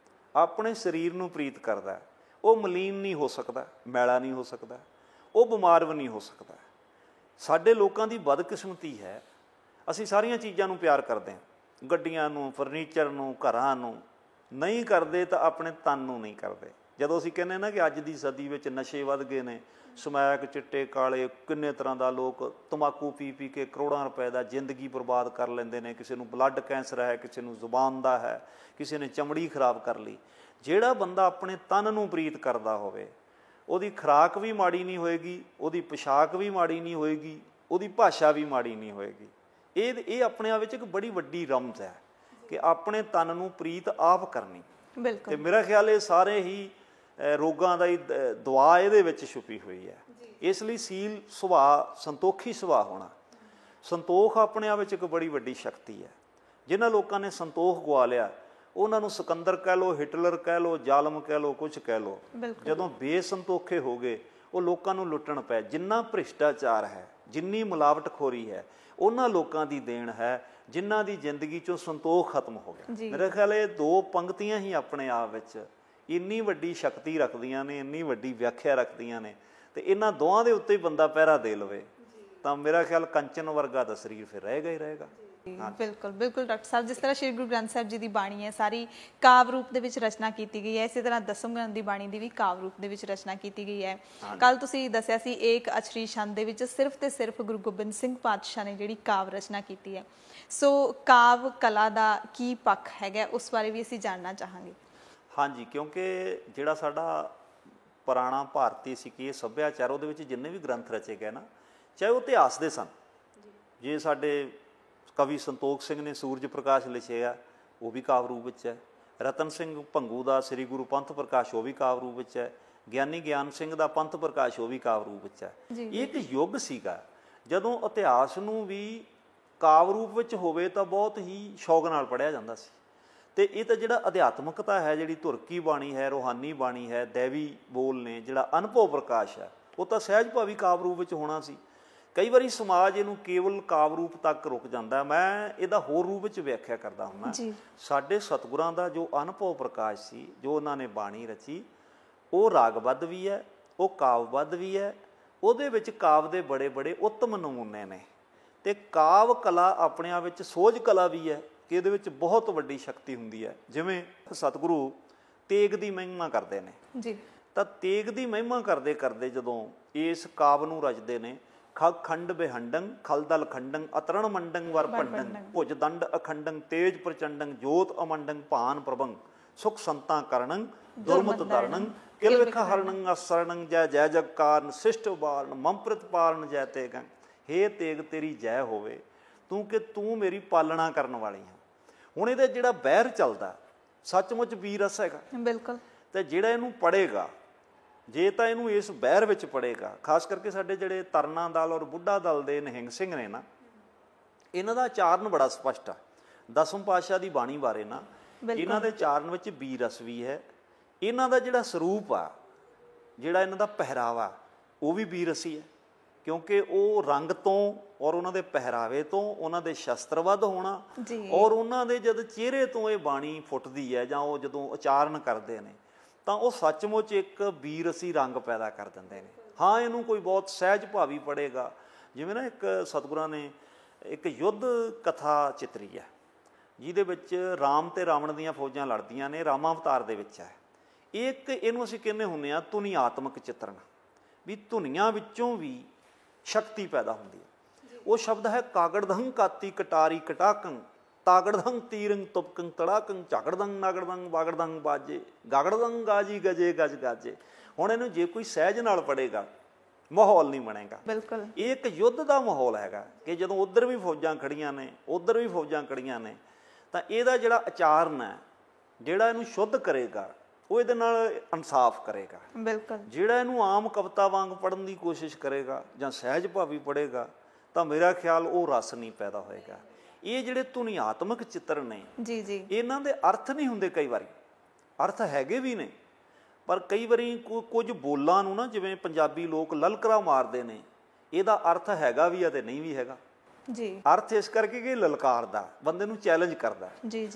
ਆਪਣੇ ਸਰੀਰ ਨੂੰ ਪ੍ਰੀਤ ਕਰਦਾ, ਉਹ ਮਲੀਨ ਨਹੀਂ ਹੋ ਸਕਦਾ, ਮੈਲਾ ਨਹੀਂ ਹੋ ਸਕਦਾ, ਉਹ ਬਿਮਾਰ ਵੀ ਨਹੀਂ ਹੋ ਸਕਦਾ। ਸਾਡੇ ਲੋਕਾਂ ਦੀ ਬਦਕਿਸਮਤੀ ਹੈ, ਅਸੀਂ ਸਾਰੀਆਂ ਚੀਜ਼ਾਂ ਨੂੰ ਪਿਆਰ ਕਰਦੇ ਹਾਂ, ਗੱਡੀਆਂ ਨੂੰ, ਫਰਨੀਚਰ ਨੂੰ, ਘਰਾਂ ਨੂੰ, ਨਹੀਂ ਕਰਦੇ ਤਾਂ ਆਪਣੇ ਤਨ ਨੂੰ ਨਹੀਂ ਕਰਦੇ। ਜਦੋਂ ਅਸੀਂ ਕਹਿੰਦੇ ਨਾ ਕਿ ਅੱਜ ਦੀ ਸਦੀ ਵਿੱਚ ਨਸ਼ੇ ਵੱਧ ਗਏ ਨੇ, ਸਮੈਕ, ਚਿੱਟੇ, ਕਾਲੇ, ਕਿੰਨੇ ਤਰ੍ਹਾਂ ਦਾ ਲੋਕ ਤੰਬਾਕੂ ਪੀ ਪੀ ਕੇ ਕਰੋੜਾਂ ਰੁਪਏ ਦਾ ਜ਼ਿੰਦਗੀ ਬਰਬਾਦ ਕਰ ਲੈਂਦੇ ਨੇ। ਕਿਸੇ ਨੂੰ ਬਲੱਡ ਕੈਂਸਰ ਹੈ, ਕਿਸੇ ਨੂੰ ਜ਼ੁਬਾਨ ਦਾ ਹੈ, ਕਿਸੇ ਨੇ ਚਮੜੀ ਖਰਾਬ ਕਰ ਲਈ। ਜਿਹੜਾ ਬੰਦਾ ਆਪਣੇ ਤਨ ਨੂੰ ਪ੍ਰੀਤ ਕਰਦਾ ਹੋਵੇ, ਉਹਦੀ ਖੁਰਾਕ ਵੀ ਮਾੜੀ ਨਹੀਂ ਹੋਏਗੀ, ਉਹਦੀ ਪੋਸ਼ਾਕ ਵੀ ਮਾੜੀ ਨਹੀਂ ਹੋਏਗੀ, ਉਹਦੀ ਭਾਸ਼ਾ ਵੀ ਮਾੜੀ ਨਹੀਂ ਹੋਏਗੀ। ਇਹ ਆਪਣੇ ਆਪ ਵਿੱਚ ਇੱਕ ਬੜੀ ਵੱਡੀ ਰਮਜ਼ ਹੈ ਕਿ ਆਪਣੇ ਤਨ ਨੂੰ ਪ੍ਰੀਤ ਆਪ ਕਰਨੀ। ਬਿਲਕੁਲ। ਤੇ ਮੇਰਾ ਖਿਆਲ ਇਹ ਸਾਰੇ ਹੀ ਰੋਗਾਂ ਦਾ ਹੀ ਦਵਾ ਇਹਦੇ ਵਿੱਚ ਛੁਪੀ ਹੋਈ ਹੈ। ਇਸ ਲਈ ਸੀਲ ਸੁਭਾਅ, ਸੰਤੋਖੀ ਸੁਭਾਅ ਹੋਣਾ, ਸੰਤੋਖ ਆਪਣੇ ਆਪ ਵਿੱਚ ਇੱਕ ਬੜੀ ਵੱਡੀ ਸ਼ਕਤੀ ਹੈ। ਜਿਨ੍ਹਾਂ ਲੋਕਾਂ ਨੇ ਸੰਤੋਖ ਗਵਾ ਲਿਆ, ਉਹਨਾਂ ਨੂੰ ਸਿਕੰਦਰ ਕਹਿ ਲਓ, ਹਿਟਲਰ ਕਹਿ ਲਓ, ਜ਼ਾਲਮ ਕਹਿ ਲਓ, ਕੁਛ ਕਹਿ ਲਓ। ਜਦੋਂ ਬੇਸੰਤੋਖੇ ਹੋ ਗਏ, ਉਹ ਲੋਕਾਂ ਨੂੰ ਲੁੱਟਣ ਪਏ। ਜਿੰਨਾ ਭ੍ਰਿਸ਼ਟਾਚਾਰ ਹੈ, ਜਿੰਨੀ ਮਿਲਾਵਟਖੋਰੀ ਹੈ, ਉਹਨਾਂ ਲੋਕਾਂ ਦੀ ਦੇਣ ਹੈ ਜਿਨ੍ਹਾਂ ਦੀ ਜ਼ਿੰਦਗੀ 'ਚੋਂ ਸੰਤੋਖ ਖਤਮ ਹੋ ਗਿਆ। ਮੇਰੇ ਖਿਆਲ ਇਹ ਦੋ ਪੰਕਤੀਆਂ ਹੀ ਆਪਣੇ ਆਪ ਵਿੱਚ ਇੰਨੀ ਵੱਡੀ ਸ਼ਕਤੀ ਰੱਖਦੀਆਂ ਨੇ, ਇੰਨੀ ਵੱਡੀ ਵਿਆਖਿਆ ਰੱਖਦੀਆਂ ਨੇ। ਤੇ ਇਹਨਾਂ ਦੋਵਾਂ ਦੇ ਉੱਤੇ ਹੀ ਬੰਦਾ ਪਹਿਰਾ ਦੇ ਲਵੇ ਤਾਂ ਮੇਰਾ ਖਿਆਲ ਕੰਚਨ ਵਰਗਾ ਦਾ ਸਰੀਰ ਫਿਰ ਰਹੇਗਾ ਹੀ ਰਹੇਗਾ। ਬਿਲਕੁਲ ਬਿਲਕੁਲ ਡਾਕਟਰ ਸਾਹਿਬ, ਜਿਸ ਤਰ੍ਹਾਂ ਸ਼੍ਰੀ ਗੁਰੂ ਗ੍ਰੰਥ ਸਾਹਿਬ ਜੀ ਦੀ ਬਾਣੀ ਹੈ, ਸਾਰੀ ਕਾਵ ਰੂਪ ਦੇ ਵਿੱਚ ਰਚਨਾ ਕੀਤੀ ਗਈ ਹੈ। ਇਸੇ ਤਰ੍ਹਾਂ ਦਸਮ ਗ੍ਰੰਥ ਦੀ ਬਾਣੀ ਦੀ ਵੀ ਕਾਵ ਰੂਪ ਦੇ ਵਿੱਚ ਰਚਨਾ ਕੀਤੀ ਗਈ ਹੈ। ਕੱਲ ਤੁਸੀਂ ਦੱਸਿਆ ਸੀ ਏਕ ਅਛਰੀ ਛੰਦ ਦੇ ਵਿੱਚ ਸਿਰਫ ਤੇ ਸਿਰਫ ਗੁਰੂ ਗੋਬਿੰਦ ਸਿੰਘ ਪਾਤਸ਼ਾਹ ਨੇ ਜਿਹੜੀ ਕਾਵ ਰਚਨਾ ਕੀਤੀ ਹੈ। ਸੋ ਕਾਵ ਕਲਾ ਦਾ ਕੀ ਪੱਖ ਹੈਗਾ, ਉਸ ਬਾਰੇ ਵੀ ਅਸੀਂ ਜਾਣਨਾ ਚਾਹਾਂਗੇ। ਹਾਂਜੀ, ਕਿਉਂਕਿ ਜਿਹੜਾ ਸਾਡਾ ਪੁਰਾਣਾ ਭਾਰਤੀ ਸਿੱਖੀ ਸੱਭਿਆਚਾਰ, ਉਹਦੇ ਵਿੱਚ ਜਿੰਨੇ ਵੀ ਗ੍ਰੰਥ ਰਚੇ ਗਏ ਨਾ, ਚਾਹੇ ਉਹ ਇਤਿਹਾਸ ਦੇ ਸਨ। ਜੇ ਸਾਡੇ ਕਵੀ ਸੰਤੋਖ ਸਿੰਘ ਨੇ ਸੂਰਜ ਪ੍ਰਕਾਸ਼ ਲਿਖਿਆ, ਉਹ ਵੀ ਕਾਵ ਰੂਪ ਵਿੱਚ ਹੈ। ਰਤਨ ਸਿੰਘ ਭੰਗੂ ਦਾ ਸ੍ਰੀ ਗੁਰੂ ਪੰਥ ਪ੍ਰਕਾਸ਼, ਉਹ ਵੀ ਕਾਵ ਰੂਪ ਵਿੱਚ ਹੈ। ਗਿਆਨੀ ਗਿਆਨ ਸਿੰਘ ਦਾ ਪੰਥ ਪ੍ਰਕਾਸ਼, ਉਹ ਵੀ ਕਾਵ ਰੂਪ ਵਿੱਚ ਹੈ। ਇਹ ਇੱਕ ਯੁੱਗ ਸੀਗਾ ਜਦੋਂ ਇਤਿਹਾਸ ਨੂੰ ਵੀ ਕਾਵ ਰੂਪ ਵਿੱਚ ਹੋਵੇ ਤਾਂ ਬਹੁਤ ਹੀ ਸ਼ੌਕ ਨਾਲ ਪੜ੍ਹਿਆ ਜਾਂਦਾ ਸੀ। ਅਤੇ ਇਹ ਤਾਂ ਜਿਹੜਾ ਅਧਿਆਤਮਕਤਾ ਹੈ, ਜਿਹੜੀ ਧੁਰਕੀ ਬਾਣੀ ਹੈ, ਰੂਹਾਨੀ ਬਾਣੀ ਹੈ, ਦੈਵੀ ਬੋਲ ਨੇ, ਜਿਹੜਾ ਅਨੁਭਵ ਪ੍ਰਕਾਸ਼ ਹੈ, ਉਹ ਤਾਂ ਸਹਿਜ ਭਾਵੀ ਕਾਵ ਰੂਪ ਵਿੱਚ ਹੋਣਾ ਸੀ। ਕਈ ਵਾਰੀ ਸਮਾਜ ਇਹਨੂੰ ਕੇਵਲ ਕਾਵ ਰੂਪ ਤੱਕ ਰੁਕ ਜਾਂਦਾ। ਮੈਂ ਇਹਦਾ ਹੋਰ ਰੂਪ ਵਿੱਚ ਵਿਆਖਿਆ ਕਰਦਾ ਹੁੰਦਾ। ਸਾਡੇ ਸਤਿਗੁਰਾਂ ਦਾ ਜੋ ਅਨੁਭਵ ਪ੍ਰਕਾਸ਼ ਸੀ, ਜੋ ਉਹਨਾਂ ਨੇ ਬਾਣੀ ਰਚੀ, ਉਹ ਰਾਗਬੱਧ ਵੀ ਹੈ, ਉਹ ਕਾਵਬੱਧ ਵੀ ਹੈ। ਉਹਦੇ ਵਿੱਚ ਕਾਵ ਦੇ ਬੜੇ ਬੜੇ ਉੱਤਮ ਨਮੂਨੇ ਨੇ। ਅਤੇ ਕਾਵ ਕਲਾ ਆਪਣੇ ਆਪ ਵਿੱਚ ਸੋਝ ਕਲਾ ਵੀ ਹੈ ਕਿ ਇਹਦੇ ਵਿੱਚ ਬਹੁਤ ਵੱਡੀ ਸ਼ਕਤੀ ਹੁੰਦੀ ਹੈ। ਜਿਵੇਂ ਸਤਿਗੁਰੂ ਤੇਗ ਦੀ ਮਹਿਮਾ ਕਰਦੇ ਨੇ ਜੀ, ਤਾਂ ਤੇਗ ਦੀ ਮਹਿਮਾ ਕਰਦੇ ਕਰਦੇ ਜਦੋਂ ਇਸ ਕਾਵ ਨੂੰ ਰਚਦੇ ਨੇ, ਖੰਡ ਬਿਹੰਡੰ ਖਲਦਲ ਖੰਡੰ ਅਤਰਣ ਮੰਡੰ ਵਰ ਭੰਡੰ ਭੁਜ ਦੰਡ ਅਖੰਡੰ ਤੇਜ ਪ੍ਰਚੰਡੰ ਜੋਤ ਅਮੰਡੰ ਭਾਨ ਪ੍ਰਭੰ ਸੁਖ ਸੰਤਾਂ ਕਰਣੰ ਦੁਰਮਤ ਦਰਣੰ ਕਿਲ ਵਿਖ ਹਰਣੰ ਅਸਰਣੰ ਜੈ ਜੈ ਜਗਕਾਰਨ ਸਿਸ਼ਟ ਉਬਾਰਨ ਮੰਪ੍ਰਿਤ ਪਾਰਨ ਜੈ ਤੇਗੰ। ਹੇ ਤੇਗ ਤੇਰੀ ਜੈ ਹੋਵੇ, ਤੂੰ ਕਿ ਤੂੰ ਮੇਰੀ ਪਾਲਣਾ ਕਰਨ ਵਾਲੀ ਹੈ। ਹੁਣ ਇਹਦੇ ਜਿਹੜਾ ਬਹਿਰ ਚੱਲਦਾ ਸੱਚਮੁੱਚ ਵੀਰ ਰਸ ਹੈਗਾ। ਬਿਲਕੁਲ। ਤੇ ਜਿਹੜਾ ਇਹਨੂੰ ਪੜ੍ਹੇਗਾ, ਜੇ ਤਾਂ ਇਹਨੂੰ ਇਸ ਬਹਿਰ ਵਿੱਚ ਪੜ੍ਹੇਗਾ, ਖਾਸ ਕਰਕੇ ਸਾਡੇ ਜਿਹੜੇ ਤਰਨਾ ਦਲ ਔਰ ਬੁੱਢਾ ਦਲ ਦੇ ਨਿਹੰਗ ਸਿੰਘ ਨੇ ਨਾ, ਇਹਨਾਂ ਦਾ ਉਚਾਰਨ ਬੜਾ ਸਪਸ਼ਟ ਆ। ਦਸਮ ਪਾਤਸ਼ਾਹ ਦੀ ਬਾਣੀ ਬਾਰੇ ਨਾ, ਇਹਨਾਂ ਦੇ ਉਚਾਰਨ ਵਿੱਚ ਵੀਰ ਰਸ ਵੀ ਹੈ। ਇਹਨਾਂ ਦਾ ਜਿਹੜਾ ਸਰੂਪ ਆ, ਜਿਹੜਾ ਇਹਨਾਂ ਦਾ ਪਹਿਰਾਵਾ, ਉਹ ਵੀ ਵੀਰ ਰਸੀ ਹੈ। ਕਿਉਂਕਿ ਉਹ ਰੰਗ ਤੋਂ ਔਰ ਉਹਨਾਂ ਦੇ ਪਹਿਰਾਵੇ ਤੋਂ, ਉਹਨਾਂ ਦੇ ਸ਼ਸਤਰਬੱਧ ਹੋਣਾ ਔਰ ਉਹਨਾਂ ਦੇ ਜਦ ਚਿਹਰੇ ਤੋਂ ਇਹ ਬਾਣੀ ਫੁੱਟਦੀ ਹੈ ਜਾਂ ਉਹ ਜਦੋਂ ਉਚਾਰਨ ਕਰਦੇ ਨੇ ਤਾਂ ਉਹ ਸੱਚਮੁੱਚ ਇੱਕ ਬੀਰਸੀ ਰੰਗ ਪੈਦਾ ਕਰ ਦਿੰਦੇ ਨੇ। ਹਾਂ, ਇਹਨੂੰ ਕੋਈ ਬਹੁਤ ਸਹਿਜ ਭਾਵੀ ਪੜ੍ਹੇਗਾ। ਜਿਵੇਂ ਨਾ ਇੱਕ ਸਤਿਗੁਰਾਂ ਨੇ ਇੱਕ ਯੁੱਧ ਕਥਾ ਚਿੱਤਰੀ ਹੈ ਜਿਹਦੇ ਵਿੱਚ ਰਾਮ ਤੇ ਰਾਵਣ ਦੀਆਂ ਫੌਜਾਂ ਲੜਦੀਆਂ ਨੇ, ਰਾਮਾ ਅਵਤਾਰ ਦੇ ਵਿੱਚ ਹੈ। ਇੱਕ ਇਹਨੂੰ ਅਸੀਂ ਕਹਿੰਦੇ ਹੁੰਦੇ ਹਾਂ ਧੁਨੀਆਤਮਕ ਚਿੱਤਰਨ, ਵੀ ਧੁਨੀਆਂ ਵਿੱਚੋਂ ਵੀ ਸ਼ਕਤੀ ਪੈਦਾ ਹੁੰਦੀ ਹੈ। ਉਹ ਸ਼ਬਦ ਹੈ ਕਾਗੜਦੰਗ ਕਾਤੀ ਕਟਾਰੀ ਕਟਾਕੰ ਤਾਗੜਦੰਗ ਤੀਰੰਗ ਤੁਪਕੰ ਤੜਾਕੰ ਝਾਗੜਦੰਗ ਨਾਗੜਦੰਗ ਬਾਗੜਦੰਗ ਬਾਜੇ ਗਾਗੜਦੰਗ ਗਾਜੀ ਗਜੇ ਗਜ ਗਾਜੇ। ਹੁਣ ਇਹਨੂੰ ਜੇ ਕੋਈ ਸਹਿਜ ਨਾਲ ਪੜ੍ਹੇਗਾ ਮਾਹੌਲ ਨਹੀਂ ਬਣੇਗਾ। ਬਿਲਕੁਲ, ਇਹ ਇੱਕ ਯੁੱਧ ਦਾ ਮਾਹੌਲ ਹੈਗਾ ਕਿ ਜਦੋਂ ਉੱਧਰ ਵੀ ਫੌਜਾਂ ਖੜੀਆਂ ਨੇ, ਉੱਧਰ ਵੀ ਫੌਜਾਂ ਖੜੀਆਂ ਨੇ, ਤਾਂ ਇਹਦਾ ਜਿਹੜਾ ਉਚਾਰਨ ਹੈ, ਜਿਹੜਾ ਇਹਨੂੰ ਸ਼ੁੱਧ ਕਰੇਗਾ, ਉਹ ਇਹਦੇ ਨਾਲ ਇਨਸਾਫ ਕਰੇਗਾ। ਬਿਲਕੁਲ, ਜਿਹੜਾ ਇਹਨੂੰ ਆਮ ਕਵਿਤਾ ਵਾਂਗ ਪੜ੍ਹਨ ਦੀ ਕੋਸ਼ਿਸ਼ ਕਰੇਗਾ ਜਾਂ ਸਹਿਜ ਭਾਵੀ ਪੜ੍ਹੇਗਾ ਤਾਂ ਮੇਰਾ ਖਿਆਲ ਉਹ ਰਸ ਨਹੀਂ ਪੈਦਾ ਹੋਏਗਾ। ਇਹ ਜਿਹੜੇ ਧੁਨੀਆਤਮਕ ਚਿੱਤਰ ਨੇ ਇਹਨਾਂ ਦੇ ਅਰਥ ਨਹੀਂ ਹੁੰਦੇ, ਕਈ ਵਾਰੀ ਅਰਥ ਹੈਗੇ ਵੀ ਨੇ, ਪਰ ਕਈ ਵਾਰੀ ਕੁਝ ਬੋਲਾਂ ਨੂੰ ਨਾ ਜਿਵੇਂ ਪੰਜਾਬੀ ਲੋਕ ਲਲਕਰਾ ਮਾਰਦੇ ਨੇ, ਇਹਦਾ ਅਰਥ ਹੈਗਾ ਵੀ ਆ ਤੇ ਨਹੀਂ ਵੀ ਹੈਗਾ। ਅਰਥ ਇਸ ਕਰਕੇ ਕਿ ਲਲਕਾਰਦਾ, ਬੰਦੇ ਨੂੰ ਚੈਲੰਜ ਕਰਦਾ,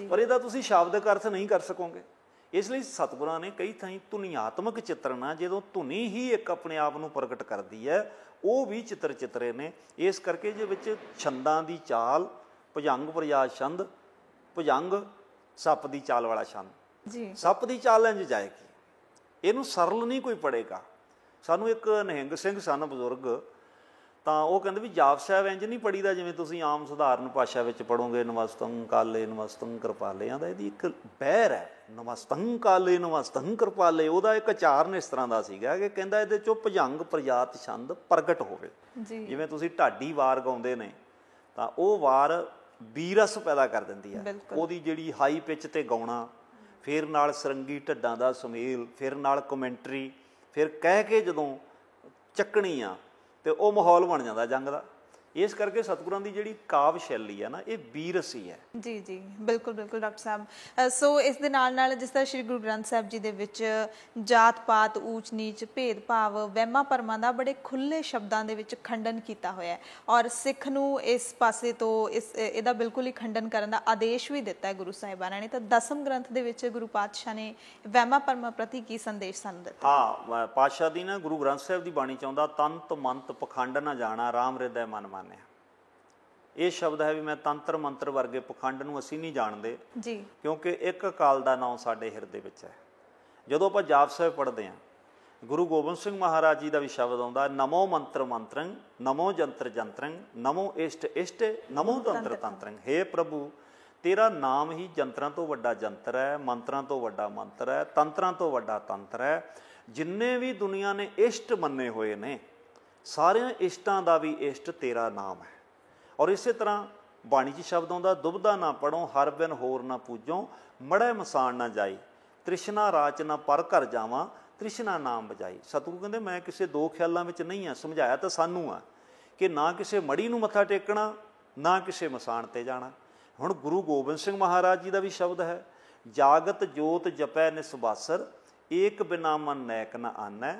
ਪਰ ਇਹਦਾ ਤੁਸੀਂ ਸ਼ਾਬਦਿਕ ਅਰਥ ਨਹੀਂ ਕਰ ਸਕੋਗੇ। ਇਸ ਲਈ ਸਤਿਗੁਰਾਂ ਨੇ ਕਈ ਥਾਈਂ ਧੁਨੀਆਤਮਕ ਚਿੱਤਰਨ ਆ, ਜਦੋਂ ਧੁਨੀ ਹੀ ਇੱਕ ਆਪਣੇ ਆਪ ਨੂੰ ਪ੍ਰਗਟ ਕਰਦੀ ਹੈ, ਉਹ ਵੀ ਚਿੱਤਰ ਚਿੱਤਰੇ ਨੇ। ਇਸ ਕਰਕੇ ਜੇ ਵਿੱਚ ਛੰਦਾਂ ਦੀ ਚਾਲ, ਭੁਜੰਗ ਪ੍ਰਯਾਸ ਛੰਦ, ਭੁਜੰਗ ਸੱਪ ਦੀ ਚਾਲ ਵਾਲਾ ਛੰਦ, ਸੱਪ ਦੀ ਚਾਲ ਇੰਝ ਜਾਏਗੀ, ਇਹਨੂੰ ਸਰਲ ਨਹੀਂ ਕੋਈ ਪੜ੍ਹੇਗਾ। ਸਾਨੂੰ ਇੱਕ ਨਿਹੰਗ ਸਿੰਘ ਸਨ ਬਜ਼ੁਰਗ, ਤਾਂ ਉਹ ਕਹਿੰਦੇ ਵੀ ਜਾਪ ਸਾਹਿਬ ਇੰਝ ਨਹੀਂ ਪੜ੍ਹੀਦਾ ਜਿਵੇਂ ਤੁਸੀਂ ਆਮ ਸਧਾਰਨ ਭਾਸ਼ਾ ਵਿੱਚ ਪੜ੍ਹੋਗੇ, ਨਮਸਤੰ ਕਾਲੇ ਨਮਸਤੰ ਕਿਰਪਾਲੇ। ਆਂਦਾ ਇਹਦੀ ਇੱਕ ਬਹਿਰ ਹੈ, ਨਮਸਤੰ ਕਾਲੇ ਨਮਸਤੰ ਕਿਰਪਾਲੇ। ਉਹਦਾ ਇੱਕ ਉਚਾਰਨ ਇਸ ਤਰ੍ਹਾਂ ਦਾ ਸੀਗਾ ਕਿ ਕਹਿੰਦਾ ਇਹਦੇ ਚੋਂ ਭੁਜੰਗ ਪ੍ਰਜਾਤ ਛੰਦ ਪ੍ਰਗਟ ਹੋਵੇ। ਜਿਵੇਂ ਤੁਸੀਂ ਢਾਡੀ ਵਾਰ ਗਾਉਂਦੇ ਨੇ ਤਾਂ ਉਹ ਵਾਰ ਬੀਰਸ ਪੈਦਾ ਕਰ ਦਿੰਦੀ ਹੈ। ਉਹਦੀ ਜਿਹੜੀ ਹਾਈ ਪਿੱਚ ਤੇ ਗਾਉਣਾ, ਫਿਰ ਨਾਲ ਸਰੰਗੀ ਢੱਡਾਂ ਦਾ ਸੁਮੇਲ, ਫਿਰ ਨਾਲ ਕਮੈਂਟਰੀ, ਫਿਰ ਕਹਿ ਕੇ ਜਦੋਂ ਚੱਕਣੀ ਆ ਤੇ ਉਹ ਮਾਹੌਲ ਬਣ ਜਾਂਦਾ ਜੰਗ ਦਾ। ਇਸ ਕਰਕੇ ਸਤਿਗੁਰਾਂ ਦੀ ਜਿਹੜੀ ਕਾਵ ਸ਼ੈਲੀ ਹੈ ਨਾ, ਇਹ ਬੀਰਸੀ ਹੈ। ਬਿਲਕੁਲ ਬਿਲਕੁਲ ਡਾਕਟਰ ਸਾਹਿਬ। ਸੋ ਇਸ ਦੇ ਨਾਲ ਜਿਸ ਤਰ੍ਹਾਂ ਸ਼੍ਰੀ ਗੁਰੂ ਗ੍ਰੰਥ ਸਾਹਿਬ ਜੀ ਦੇ ਵਿੱਚ ਜਾਤ ਪਾਤ, ਊਚ ਨੀਚ, ਭੇਦਭਾਵ, ਵਹਿਮਾਂ ਭਰਮਾਂ ਦਾ ਬੜੇ ਖੁੱਲ੍ਹੇ ਸ਼ਬਦਾਂ ਦੇ ਵਿੱਚ ਖੰਡਨ ਕੀਤਾ ਹੋਇਆ ਹੈ, ਔਰ ਸਿੱਖ ਨੂੰ ਇਸ ਪਾਸੇ ਤੋਂ ਇਹਦਾ ਬਿਲਕੁਲ ਹੀ ਖੰਡਨ ਕਰਨ ਦਾ ਆਦੇਸ਼ ਵੀ ਦਿੱਤਾ ਹੈ ਗੁਰੂ ਸਾਹਿਬਾਨਾਂ ਨੇ। ਤਾਂ ਦਸਮ ਗ੍ਰੰਥ ਦੇ ਵਿੱਚ ਗੁਰੂ ਪਾਤਸ਼ਾਹ ਨੇ ਵਹਿਮਾਂ ਭਰਮਾਂ ਪ੍ਰਤੀ ਕੀ ਸੰਦੇਸ਼ ਸਾਨੂੰ ਦਿੱਤਾ? ਹਾਂ, ਪਾਤਸ਼ਾਹ ਦੀ ਨਾ ਗੁਰੂ ਗ੍ਰੰਥ ਸਾਹਿਬ ਦੀ ਬਾਣੀ ਚਾਹੁੰਦਾ, ਤੰਤ ਮੰਤ ਪਖੰਡ ਨਾ ਜਾਣਾ, ਰਾਮ ਹਿਰਦੈ ਮਨ ਮਾਨਿਆ। ਇਹ ਸ਼ਬਦ ਹੈ ਵੀ ਮੈਂ ਤੰਤਰ ਮੰਤਰ ਵਰਗੇ ਪਖੰਡ ਨੂੰ ਅਸੀਂ ਨਹੀਂ ਜਾਣਦੇ, ਕਿਉਂਕਿ ਇੱਕ ਅਕਾਲ ਦਾ ਨਾਮ ਸਾਡੇ ਹਿਰਦੇ ਵਿੱਚ ਹੈ। ਜਦੋਂ ਆਪਾਂ ਜਾਪ ਸਾਹਿਬ ਪੜ੍ਹਦੇ ਹਾਂ, ਗੁਰੂ ਗੋਬਿੰਦ ਸਿੰਘ ਮਹਾਰਾਜ ਜੀ ਦਾ ਵੀ ਸ਼ਬਦ ਆਉਂਦਾ, ਨਮੋ ਮੰਤਰ ਮੰਤਰੰ, ਨਮੋ ਜੰਤਰ ਜੰਤਰੰ, ਨਮੋ ਇਸ਼ਟ ਇਸ਼ਟ, ਨਮੋ ਤੰਤਰ ਤੰਤਰੰ। ਹੇ ਪ੍ਰਭੂ, ਤੇਰਾ ਨਾਮ ਹੀ ਜੰਤਰਾਂ ਤੋਂ ਵੱਡਾ ਜੰਤਰ ਹੈ, ਮੰਤਰਾਂ ਤੋਂ ਵੱਡਾ ਮੰਤਰ ਹੈ, ਤੰਤਰਾਂ ਤੋਂ ਵੱਡਾ ਤੰਤਰ ਹੈ। ਜਿੰਨੇ ਵੀ ਦੁਨੀਆ ਨੇ ਇਸ਼ਟ ਮੰਨੇ ਹੋਏ ਨੇ, ਸਾਰਿਆਂ ਇਸ਼ਟਾਂ ਦਾ ਵੀ ਇਸ਼ਟ ਤੇਰਾ ਨਾਮ ਹੈ। ਔਰ ਇਸੇ ਤਰ੍ਹਾਂ ਬਾਣੀ 'ਚ ਸ਼ਬਦ ਆਉਂਦਾ, ਦੁਬਦਾ ਨਾ ਪੜੋ ਹਰ ਬਿਨ ਹੋਰ ਨਾ ਪੂਜੋ, ਮੜੈ ਮਸਾਣ ਨਾ ਜਾਈ, ਤ੍ਰਿਸ਼ਨਾ ਰਾਚ ਨਾ ਪਰ ਘਰ ਜਾਵਾਂ, ਤ੍ਰਿਸ਼ਨਾ ਨਾਮ ਬਜਾਈ। ਸਤਿਗੁਰੂ ਕਹਿੰਦੇ ਮੈਂ ਕਿਸੇ ਦੋ ਖਿਆਲਾਂ ਵਿੱਚ ਨਹੀਂ ਹਾਂ। ਸਮਝਾਇਆ ਤਾਂ ਸਾਨੂੰ ਆ ਕਿ ਨਾ ਕਿਸੇ ਮੜੀ ਨੂੰ ਮੱਥਾ ਟੇਕਣਾ, ਨਾ ਕਿਸੇ ਮਸਾਣ 'ਤੇ ਜਾਣਾ। ਹੁਣ ਗੁਰੂ ਗੋਬਿੰਦ ਸਿੰਘ ਮਹਾਰਾਜ ਜੀ ਦਾ ਵੀ ਸ਼ਬਦ ਹੈ, ਜਾਗਤ ਜੋਤ ਜਪੈ ਨਿਸਬਾਸਰ, ਏਕ ਬਿਨਾ ਮਨ ਨੈਕ ਨਾ ਆਨੈ,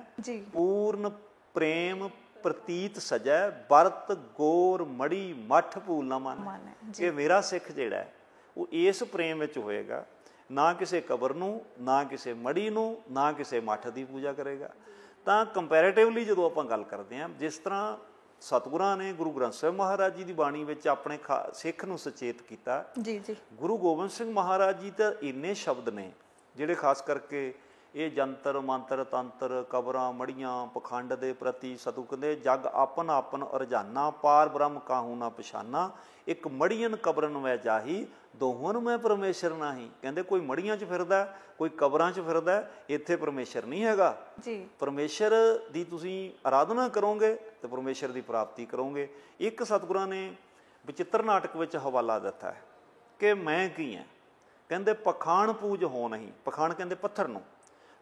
ਪੂਰਨ ਪ੍ਰੇਮ ਪ੍ਰਤੀਤ ਸਜੈ, ਬਰਤ ਗੋਰ ਮੜੀ ਮੱਠ ਭੂਲ ਨਾ ਮਾਨੈ। ਕਿ ਮੇਰਾ ਸਿੱਖ ਜਿਹੜਾ ਹੈ ਉਹ ਇਸ ਪ੍ਰੇਮ ਵਿੱਚ ਹੋਏਗਾ, ਨਾ ਕਿਸੇ ਕਬਰ ਨੂੰ, ਨਾ ਕਿਸੇ ਮੜੀ ਨੂੰ, ਨਾ ਕਿਸੇ ਮੱਠ ਦੀ ਪੂਜਾ ਕਰੇਗਾ। ਤਾਂ ਕੰਪੈਰੇਟਿਵਲੀ ਜਦੋਂ ਆਪਾਂ ਗੱਲ ਕਰਦੇ ਹਾਂ, ਜਿਸ ਤਰ੍ਹਾਂ ਸਤਿਗੁਰਾਂ ਨੇ ਗੁਰੂ ਗ੍ਰੰਥ ਸਾਹਿਬ ਮਹਾਰਾਜ ਜੀ ਦੀ ਬਾਣੀ ਵਿੱਚ ਆਪਣੇ ਸਿੱਖ ਨੂੰ ਸੁਚੇਤ ਕੀਤਾ, ਗੁਰੂ ਗੋਬਿੰਦ ਸਿੰਘ ਮਹਾਰਾਜ ਜੀ ਤਾਂ ਇੰਨੇ ਸ਼ਬਦ ਨੇ ਜਿਹੜੇ ਖਾਸ ਕਰਕੇ ਇਹ ਜੰਤਰ ਮੰਤਰ ਤੰਤਰ, ਕਬਰਾਂ ਮੜੀਆਂ, ਪਖੰਡ ਦੇ ਪ੍ਰਤੀ ਸਤਿਗੁਰੂ ਕਹਿੰਦੇ, ਜਗ ਆਪਨ ਆਪਨ ਰਜਾਨਾ, ਪਾਰ ਬ੍ਰਹਮ ਕਾਹੂ ਨਾ ਪਛਾਨਾ, ਇੱਕ ਮੜੀਆਂ ਕਬਰਨ ਵੈ ਜਾਹੀ, ਦੋਹਾਂ ਨੂੰ ਮੈਂ ਪਰਮੇਸ਼ਰ ਨਾਹੀ। ਕਹਿੰਦੇ ਕੋਈ ਮੜੀਆਂ 'ਚ ਫਿਰਦਾ, ਕੋਈ ਕਬਰਾਂ 'ਚ ਫਿਰਦਾ, ਇੱਥੇ ਪਰਮੇਸ਼ਰ ਨਹੀਂ ਹੈਗਾ। ਪਰਮੇਸ਼ਰ ਦੀ ਤੁਸੀਂ ਆਰਾਧਨਾ ਕਰੋਗੇ ਤੇ ਪਰਮੇਸ਼ਰ ਦੀ ਪ੍ਰਾਪਤੀ ਕਰੋਗੇ। ਇੱਕ ਸਤਿਗੁਰਾਂ ਨੇ ਬਚਿੱਤਰ ਨਾਟਕ ਵਿੱਚ ਹਵਾਲਾ ਦਿੱਤਾ ਹੈ ਕਿ ਮੈਂ ਕੀ ਹਾਂ। ਕਹਿੰਦੇ ਪਖਾਣ ਪੂਜ ਹੋ ਨਹੀਂ, ਪਖਾਣ ਕਹਿੰਦੇ ਪੱਥਰ ਨੂੰ,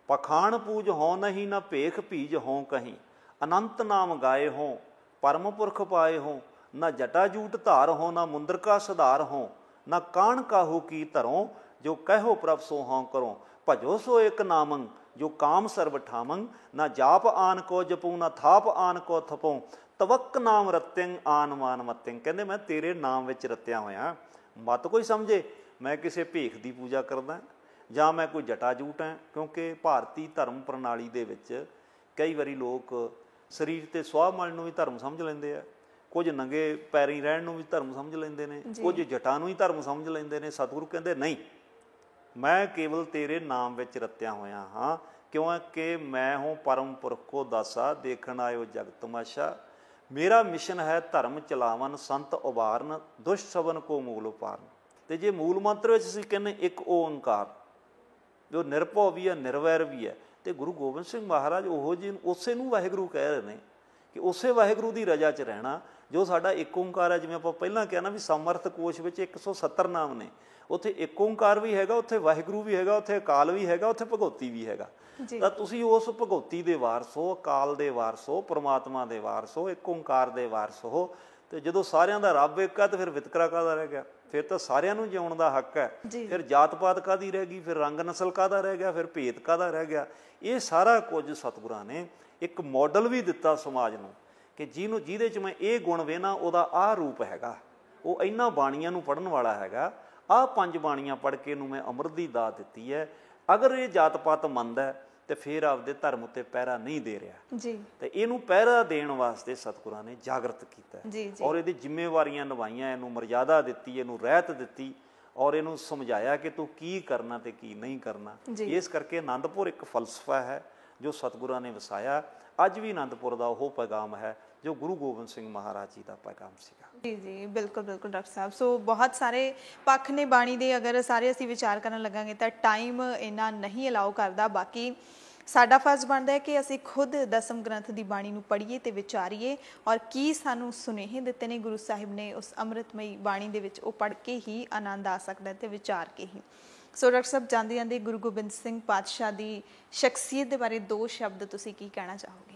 ਪਖਾਣ ਪੂਜ ਹੋ ਨਹੀਂ, ਨਾ ਭੇਖ ਭੀਜ ਹੋਂ ਕਹੀਂ, ਅਨੰਤ ਨਾਮ ਗਾਏ ਹੋਂ, ਪਰਮ ਪੁਰਖ ਪਾਏ ਹੋਂ, ਨਾ ਜਟਾ ਜੂਟ ਧਾਰ ਹੋ, ਨਾ ਮੁੰਦਰ ਕਾ ਸੁਧਾਰ ਹੋ, ਨਾ ਕਾਣ ਕਾਹੂ ਕੀ ਧਰੋਂ, ਜੋ ਕਹਿਓ ਪ੍ਰਭ ਸੋ ਹਾਂ ਕਰੋ, ਭਜੋ ਸੋ ਇੱਕ ਨਾਮੰ, ਜੋ ਕਾਮ ਸਰਬ ਠਾਮੰ, ਨਾ ਜਾਪ ਆਨ ਕੋ ਜਪੂ, ਨਾ ਥਾਪ ਆਨ ਕੋ ਥਪੋਂ, ਤਵਕ ਨਾਮ ਰਤਿੰ ਆਨ ਮਾਨ ਮਤਿੰ, ਕਹਿੰਦੇ ਮੈਂ ਤੇਰੇ ਨਾਮ ਵਿੱਚ ਰਤਿਆ ਹੋਇਆ। ਮਤ ਕੋਈ ਸਮਝੇ ਮੈਂ ਕਿਸੇ ਭੇਖ ਦੀ ਪੂਜਾ ਕਰਦਾ ਜਾਂ ਮੈਂ ਕੋਈ ਜਟਾ ਜੂਟ ਹਾਂ, ਕਿਉਂਕਿ ਭਾਰਤੀ ਧਰਮ ਪ੍ਰਣਾਲੀ ਦੇ ਵਿੱਚ ਕਈ ਵਾਰੀ ਲੋਕ ਸਰੀਰ ਤੇ ਸੁਆਹ ਮਲ ਨੂੰ ਵੀ ਧਰਮ ਸਮਝ ਲੈਂਦੇ ਆ, ਕੁਝ ਨੰਗੇ ਪੈਰੀਂ ਰਹਿਣ ਨੂੰ ਵੀ ਧਰਮ ਸਮਝ ਲੈਂਦੇ ਨੇ, ਕੁਝ ਜਟਾਂ ਨੂੰ ਹੀ ਧਰਮ ਸਮਝ ਲੈਂਦੇ ਨੇ। ਸਤਿਗੁਰੂ ਕਹਿੰਦੇ ਨਹੀਂ, ਮੈਂ ਕੇਵਲ ਤੇਰੇ ਨਾਮ ਵਿੱਚ ਰਤਿਆ ਹੋਇਆ ਹਾਂ, ਕਿਉਂਕਿ ਮੈਂ ਹੂੰ ਪਰਮ ਪੁਰਖ ਕੋ ਦਾਸਾ, ਦੇਖਣ ਆਇਓ ਜਗ ਤਮਾਸ਼ਾ। ਮੇਰਾ ਮਿਸ਼ਨ ਹੈ ਧਰਮ ਚਲਾਵਨ ਸੰਤ ਉਬਾਰਨ, ਦੁਸ਼ਟ ਸਬਨ ਕੋ ਮੂਲ ਉਪਾਰਨ। ਤੇ ਜੇ ਮੂਲ ਮੰਤਰ ਵਿੱਚ ਅਸੀਂ ਕਹਿੰਦੇ ਇੱਕ ਓਂਕਾਰ, ਜੋ ਨਿਰਭਉ ਵੀ ਹੈ ਨਿਰਵੈਰ ਵੀ ਹੈ, ਤੇ ਗੁਰੂ ਗੋਬਿੰਦ ਸਿੰਘ ਮਹਾਰਾਜ ਉਹੋ ਜਿਹੇ ਉਸੇ ਨੂੰ ਵਾਹਿਗੁਰੂ ਕਹਿ ਰਹੇ ਨੇ ਕਿ ਉਸੇ ਵਾਹਿਗੁਰੂ ਦੀ ਰਜਾ 'ਚ ਰਹਿਣਾ ਜੋ ਸਾਡਾ ਇੱਕ ਓਂਕਾਰ ਹੈ। ਜਿਵੇਂ ਆਪਾਂ ਪਹਿਲਾਂ ਕਿਹਾ ਨਾ ਵੀ ਸਮਰਥ ਕੋਸ਼ ਵਿੱਚ 170 ਨਾਮ ਨੇ, ਉੱਥੇ ਇੱਕ ਓਂਕਾਰ ਵੀ ਹੈਗਾ, ਉੱਥੇ ਵਾਹਿਗੁਰੂ ਵੀ ਹੈਗਾ, ਉੱਥੇ ਅਕਾਲ ਵੀ ਹੈਗਾ, ਉੱਥੇ ਭਗਉਤੀ ਵੀ ਹੈਗਾ। ਤਾਂ ਤੁਸੀਂ ਉਸ ਭਗਉਤੀ ਦੇ ਵਾਰਸ ਹੋ, ਅਕਾਲ ਦੇ ਵਾਰਸ ਹੋ, ਪਰਮਾਤਮਾ ਦੇ ਵਾਰਸ ਹੋ, ਇੱਕ ਓਂਕਾਰ ਦੇ ਵਾਰਸ ਹੋ। ਤੇ ਜਦੋਂ ਸਾਰਿਆਂ ਦਾ ਰੱਬ ਇੱਕ ਆ ਤੇ ਫਿਰ ਵਿਤਕਰਾ ਕਾਹਦਾ ਰਹਿ ਗਿਆ? ਫਿਰ ਤਾਂ ਸਾਰਿਆਂ ਨੂੰ ਜਿਉਣ ਦਾ ਹੱਕ ਹੈ। ਫਿਰ ਜਾਤ ਪਾਤ ਕਾਹਦੀ ਰਹਿ ਗਈ? ਫਿਰ ਰੰਗ ਨਸਲ ਕਾਹਦਾ ਰਹਿ ਗਿਆ? ਫਿਰ ਭੇਦ ਕਾਹਦਾ ਰਹਿ ਗਿਆ? ਇਹ ਸਾਰਾ ਕੁਝ ਸਤਿਗੁਰਾਂ ਨੇ ਇੱਕ ਮਾਡਲ ਵੀ ਦਿੱਤਾ ਸਮਾਜ ਨੂੰ ਕਿ ਜਿਹਦੇ 'ਚ ਮੈਂ ਇਹ ਗੁਣ ਵੇਖਣਾ ਉਹਦਾ ਆਹ ਰੂਪ ਹੈਗਾ, ਉਹ ਇਹਨਾਂ ਬਾਣੀਆਂ ਨੂੰ ਪੜ੍ਹਨ ਵਾਲਾ ਹੈਗਾ, ਆਹ 5 ਬਾਣੀਆਂ ਪੜ੍ਹ ਕੇ ਇਹਨੂੰ ਮੈਂ ਅੰਮ੍ਰਿਤ ਦੀ ਦਾਤ ਦਿੱਤੀ ਹੈ। ਅਗਰ ਇਹ ਜਾਤ ਪਾਤ ਮੰਨਦਾ ਤੇ ਫਿਰ ਆਪਦੇ ਧਰਮ ਉੱਤੇ ਪਹਿਰਾ ਨਹੀਂ ਦੇ ਰਿਹਾ ਜੀ, ਤੇ ਇਹਨੂੰ ਪਹਿਰਾ ਦੇਣ ਵਾਸਤੇ ਸਤਿਗੁਰਾਂ ਨੇ ਜਾਗਰਤ ਕੀਤਾ ਔਰ ਇਹਦੀ ਜ਼ਿੰਮੇਵਾਰੀਆਂ ਨਿਭਾਈਆਂ, ਇਹਨੂੰ ਮਰਜ਼ਾਦਾ ਦਿੱਤੀ, ਇਹਨੂੰ ਰਹਿਤ ਦਿੱਤੀ ਔਰ ਇਹਨੂੰ ਸਮਝਾਇਆ ਕਿ ਤੂੰ ਕੀ ਕਰਨਾ ਤੇ ਕੀ ਨਹੀਂ ਕਰਨਾ। ਇਸ ਕਰਕੇ ਆਨੰਦਪੁਰ ਇੱਕ ਫਲਸਫਾ ਹੈ ਜੋ ਸਤਿਗੁਰਾਂ ਨੇ ਵਸਾਇਆ। ਅੱਜ ਵੀ ਆਨੰਦਪੁਰ ਦਾ ਉਹ ਪੈਗਾਮ ਹੈ ਜੋ ਗੁਰੂ ਗੋਬਿੰਦ ਸਿੰਘ ਮਹਾਰਾਜ ਜੀ ਦਾ ਪੈਗਾਮ ਸੀਗਾ। ਜੀ ਜੀ ਬਿਲਕੁਲ ਬਿਲਕੁਲ ਡਾਕਟਰ ਸਾਹਿਬ। ਸੋ ਬਹੁਤ ਸਾਰੇ ਪੱਖ ਨੇ ਬਾਣੀ ਦੇ, ਅਗਰ ਸਾਰੇ ਅਸੀਂ ਵਿਚਾਰ ਕਰਨ ਲੱਗਾਂਗੇ ਤਾਂ ਟਾਈਮ ਇੰਨਾ ਨਹੀਂ ਅਲਾਓ ਕਰਦਾ। ਬਾਕੀ ਸਾਡਾ ਫਰਜ਼ ਬਣਦਾ ਹੈ ਕਿ ਅਸੀਂ ਖੁਦ ਦਸਮ ਗ੍ਰੰਥ ਦੀ ਬਾਣੀ ਨੂੰ ਪੜ੍ਹੀਏ ਤੇ ਵਿਚਾਰੀਏ ਔਰ ਕੀ ਸਾਨੂੰ ਸੁਨੇਹੇ ਦਿੱਤੇ ਨੇ ਗੁਰੂ ਸਾਹਿਬ ਨੇ ਉਸ ਅੰਮ੍ਰਿਤਮਈ ਬਾਣੀ ਦੇ ਵਿੱਚ, ਉਹ ਪੜ੍ਹ ਕੇ ਹੀ ਆਨੰਦ ਆ ਸਕਦਾ ਤੇ ਵਿਚਾਰ ਕੇ ਹੀ। ਸੋ ਡਾਕਟਰ ਸਾਹਿਬ, ਜਾਂਦੇ ਜਾਂਦੇ ਗੁਰੂ ਗੋਬਿੰਦ ਸਿੰਘ ਪਾਤਸ਼ਾਹ ਦੀ ਸ਼ਖਸੀਅਤ ਦੇ ਬਾਰੇ 2 ਸ਼ਬਦ ਤੁਸੀਂ ਕੀ ਕਹਿਣਾ ਚਾਹੋਗੇ?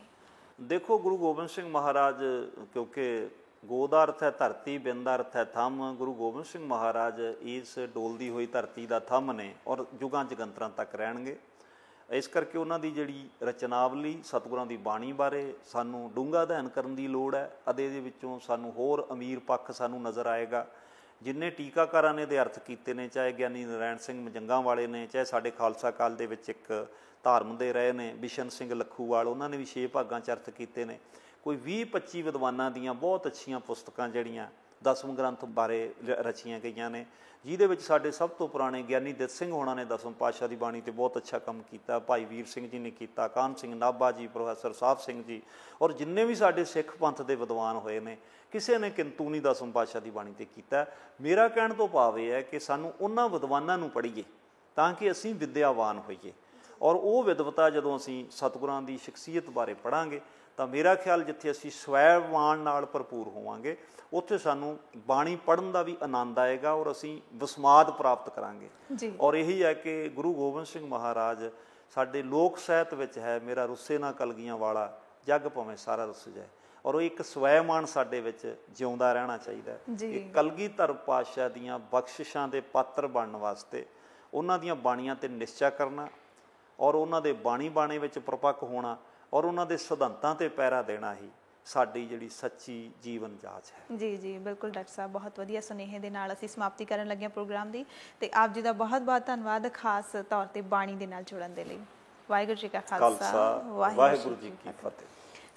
ਦੇਖੋ, ਗੁਰੂ ਗੋਬਿੰਦ ਸਿੰਘ ਮਹਾਰਾਜ, ਕਿਉਂਕਿ ਗੋ ਦਾ ਅਰਥ ਹੈ ਧਰਤੀ, ਬਿੰਦ ਦਾ ਅਰਥ ਹੈ ਥੰਮ। ਗੁਰੂ ਗੋਬਿੰਦ ਸਿੰਘ ਮਹਾਰਾਜ ਇਸ ਡੋਲਦੀ ਹੋਈ ਧਰਤੀ ਦਾ ਥੰਮ ਨੇ ਔਰ ਯੁਗਾਂ ਜਗੰਤਰਾਂ ਤੱਕ ਰਹਿਣਗੇ। ਇਸ ਕਰਕੇ ਉਹਨਾਂ ਦੀ ਜਿਹੜੀ ਰਚਨਾਵਲੀ, ਸਤਿਗੁਰਾਂ ਦੀ ਬਾਣੀ ਬਾਰੇ ਸਾਨੂੰ ਡੂੰਘਾ ਅਧਿਐਨ ਕਰਨ ਦੀ ਲੋੜ ਹੈ। ਅਤੇ ਦੇ ਵਿੱਚੋਂ ਸਾਨੂੰ ਹੋਰ ਅਮੀਰ ਪੱਖ ਸਾਨੂੰ ਨਜ਼ਰ ਆਏਗਾ। ਜਿੰਨੇ ਟੀਕਾਕਾਰਾਂ ਨੇ ਇਹਦੇ ਅਰਥ ਕੀਤੇ ਨੇ, ਚਾਹੇ ਗਿਆਨੀ ਨਾਰਾਇਣ ਸਿੰਘ ਮਜੰਗਾਂ ਵਾਲੇ ਨੇ, ਚਾਹੇ ਸਾਡੇ ਖਾਲਸਾ ਕਾਲ ਦੇ ਵਿੱਚ ਇੱਕ ਧਾਰਮ ਦੇ ਰਹੇ ਨੇ ਬਿਸ਼ਨ ਸਿੰਘ ਲੱਖੂਵਾਲ, ਉਹਨਾਂ ਨੇ ਵੀ 6 ਭਾਗਾਂ 'ਚ ਅਰਥ ਕੀਤੇ ਨੇ। ਕੋਈ 20-25 ਵਿਦਵਾਨਾਂ ਦੀਆਂ ਬਹੁਤ ਅੱਛੀਆਂ ਪੁਸਤਕਾਂ ਜਿਹੜੀਆਂ ਦਸਮ ਗ੍ਰੰਥ ਬਾਰੇ ਰਚੀਆਂ ਗਈਆਂ ਨੇ, ਜਿਹਦੇ ਵਿੱਚ ਸਾਡੇ ਸਭ ਤੋਂ ਪੁਰਾਣੇ ਗਿਆਨੀ ਦਿੱਤ ਸਿੰਘ ਹੋਣਾ ਨੇ ਦਸਮ ਪਾਤਸ਼ਾਹ ਦੀ ਬਾਣੀ 'ਤੇ ਬਹੁਤ ਅੱਛਾ ਕੰਮ ਕੀਤਾ। ਭਾਈ ਵੀਰ ਸਿੰਘ ਜੀ ਨੇ ਕੀਤਾ, ਕਾਹਨ ਸਿੰਘ ਨਾਭਾ ਜੀ, ਪ੍ਰੋਫੈਸਰ ਸਾਹਿਬ ਸਿੰਘ ਜੀ, ਔਰ ਜਿੰਨੇ ਵੀ ਸਾਡੇ ਸਿੱਖ ਪੰਥ ਦੇ ਵਿਦਵਾਨ ਹੋਏ ਨੇ, ਕਿਸੇ ਨੇ ਕਿੰਤੂ ਨਹੀਂ ਦਸਮ ਪਾਤਸ਼ਾਹ ਦੀ ਬਾਣੀ 'ਤੇ ਕੀਤਾ। ਮੇਰਾ ਕਹਿਣ ਤੋਂ ਭਾਵ ਇਹ ਹੈ ਕਿ ਸਾਨੂੰ ਉਹਨਾਂ ਵਿਦਵਾਨਾਂ ਨੂੰ ਪੜ੍ਹੀਏ ਤਾਂ ਕਿ ਅਸੀਂ ਵਿਦਿਆਵਾਨ ਹੋਈਏ। ਔਰ ਉਹ ਵਿਦਵਤਾ ਜਦੋਂ ਅਸੀਂ ਸਤਿਗੁਰਾਂ ਦੀ ਸ਼ਖਸੀਅਤ ਬਾਰੇ ਪੜ੍ਹਾਂਗੇ ਤਾਂ ਮੇਰਾ ਖਿਆਲ ਜਿੱਥੇ ਅਸੀਂ ਸਵੈਮਾਨ ਨਾਲ ਭਰਪੂਰ ਹੋਵਾਂਗੇ, ਉੱਥੇ ਸਾਨੂੰ ਬਾਣੀ ਪੜ੍ਹਨ ਦਾ ਵੀ ਆਨੰਦ ਆਏਗਾ ਔਰ ਅਸੀਂ ਵਿਸਮਾਦ ਪ੍ਰਾਪਤ ਕਰਾਂਗੇ। ਔਰ ਇਹੀ ਹੈ ਕਿ ਗੁਰੂ ਗੋਬਿੰਦ ਸਿੰਘ ਮਹਾਰਾਜ ਸਾਡੇ ਲੋਕ ਸਾਹਿਤ ਵਿੱਚ ਹੈ, ਮੇਰਾ ਰੁੱਸੇ ਨਾ ਕਲਗੀਆਂ ਵਾਲਾ, ਜੱਗ ਭਾਵੇਂ ਸਾਰਾ ਰੁੱਸ ਜਾਏ। ਔਰ ਉਹ ਇੱਕ ਸਵੈਮਾਨ ਸਾਡੇ ਵਿੱਚ ਜਿਉਂਦਾ ਰਹਿਣਾ ਚਾਹੀਦਾ ਹੈ। ਇਹ ਕਲਗੀਧਰ ਪਾਤਸ਼ਾਹ ਦੀਆਂ ਬਖਸ਼ਿਸ਼ਾਂ ਦੇ ਪਾਤਰ ਬਣਨ ਵਾਸਤੇ ਉਹਨਾਂ ਦੀਆਂ ਬਾਣੀਆਂ 'ਤੇ ਨਿਸ਼ਚਾ ਕਰਨਾ ਔਰ ਉਹਨਾਂ ਦੇ ਬਾਣੀ ਵਿੱਚ ਪ੍ਰਪੱਕ ਹੋਣਾ ਔਰ ਉਹਨਾਂ ਦੇ ਸਿਧਾਂਤਾਂ 'ਤੇ ਪਹਿਰਾ ਦੇਣਾ ਹੀ ਸਾਡੀ ਜਿਹੜੀ ਸੱਚੀ ਜੀਵਨ ਜਾਚ ਹੈ। ਜੀ ਜੀ ਬਿਲਕੁਲ ਡਾਕਟਰ ਸਾਹਿਬ, ਬਹੁਤ ਵਧੀਆ ਸੁਨੇਹੇ ਦੇ ਨਾਲ ਅਸੀਂ ਸਮਾਪਤੀ ਕਰਨ ਲੱਗੇ ਹਾਂ ਪ੍ਰੋਗਰਾਮ ਦੀ, ਤੇ ਆਪ ਜੀ ਦਾ ਬਹੁਤ ਬਹੁਤ ਧੰਨਵਾਦ ਖਾਸ ਤੌਰ ਤੇ ਬਾਣੀ ਦੇ ਨਾਲ ਜੁੜਨ ਦੇ ਲਈ। ਵਾਹਿਗੁਰੂ ਜੀ ਕਾ ਖਾਲਸਾ, ਵਾਹਿਗੁਰੂ ਜੀ ਕੀ ਫਤਿਹ।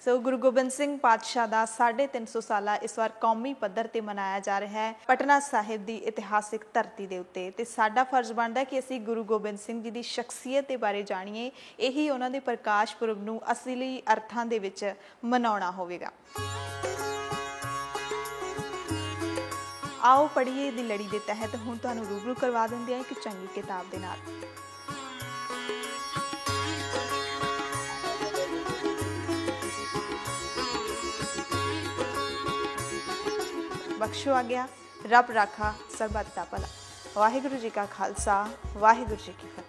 ਸੋ ਗੁਰੂ ਗੋਬਿੰਦ ਸਿੰਘ ਪਾਤਸ਼ਾਹ ਦਾ 350 ਸਾਲਾ ਇਸ ਵਾਰ ਕੌਮੀ ਪੱਧਰ ਤੇ ਮਨਾਇਆ ਜਾ ਰਿਹਾ ਹੈ ਪਟਨਾ ਸਾਹਿਬ ਦੀ ਇਤਿਹਾਸਿਕ ਧਰਤੀ ਦੇ ਉੱਤੇ, ਤੇ ਸਾਡਾ ਫਰਜ਼ ਬਣਦਾ ਕਿ ਅਸੀਂ ਗੁਰੂ ਗੋਬਿੰਦ ਸਿੰਘ ਜੀ ਦੀ ਸ਼ਖਸੀਅਤ ਦੇ ਬਾਰੇ ਜਾਣੀਏ। ਇਹੀ ਉਹਨਾਂ ਦੇ ਪ੍ਰਕਾਸ਼ ਪੁਰਬ ਨੂੰ ਅਸਲੀ ਅਰਥਾਂ ਦੇ ਵਿੱਚ ਮਨਾਉਣਾ ਹੋਵੇਗਾ। ਆਓ ਪੜ੍ਹੀਏ ਦੀ ਲੜੀ ਦੇ ਤਹਿਤ ਹੁਣ ਤੁਹਾਨੂੰ ਰੂਬਰੂ ਕਰਵਾ ਦਿੰਦੇ ਹਾਂ ਇੱਕ ਚੰਗੀ ਕਿਤਾਬ ਦੇ ਨਾਲ। ਬਖਸ਼ੋ ਆਗਿਆ, ਰੱਬ ਰਾਖਾ ਸਰਬੱਤ ਦਾ ਭਲਾ। ਵਾਹਿਗੁਰੂ ਜੀ ਕਾ ਖਾਲਸਾ, ਵਾਹਿਗੁਰੂ ਜੀ ਕੀ ਫਤਿਹ।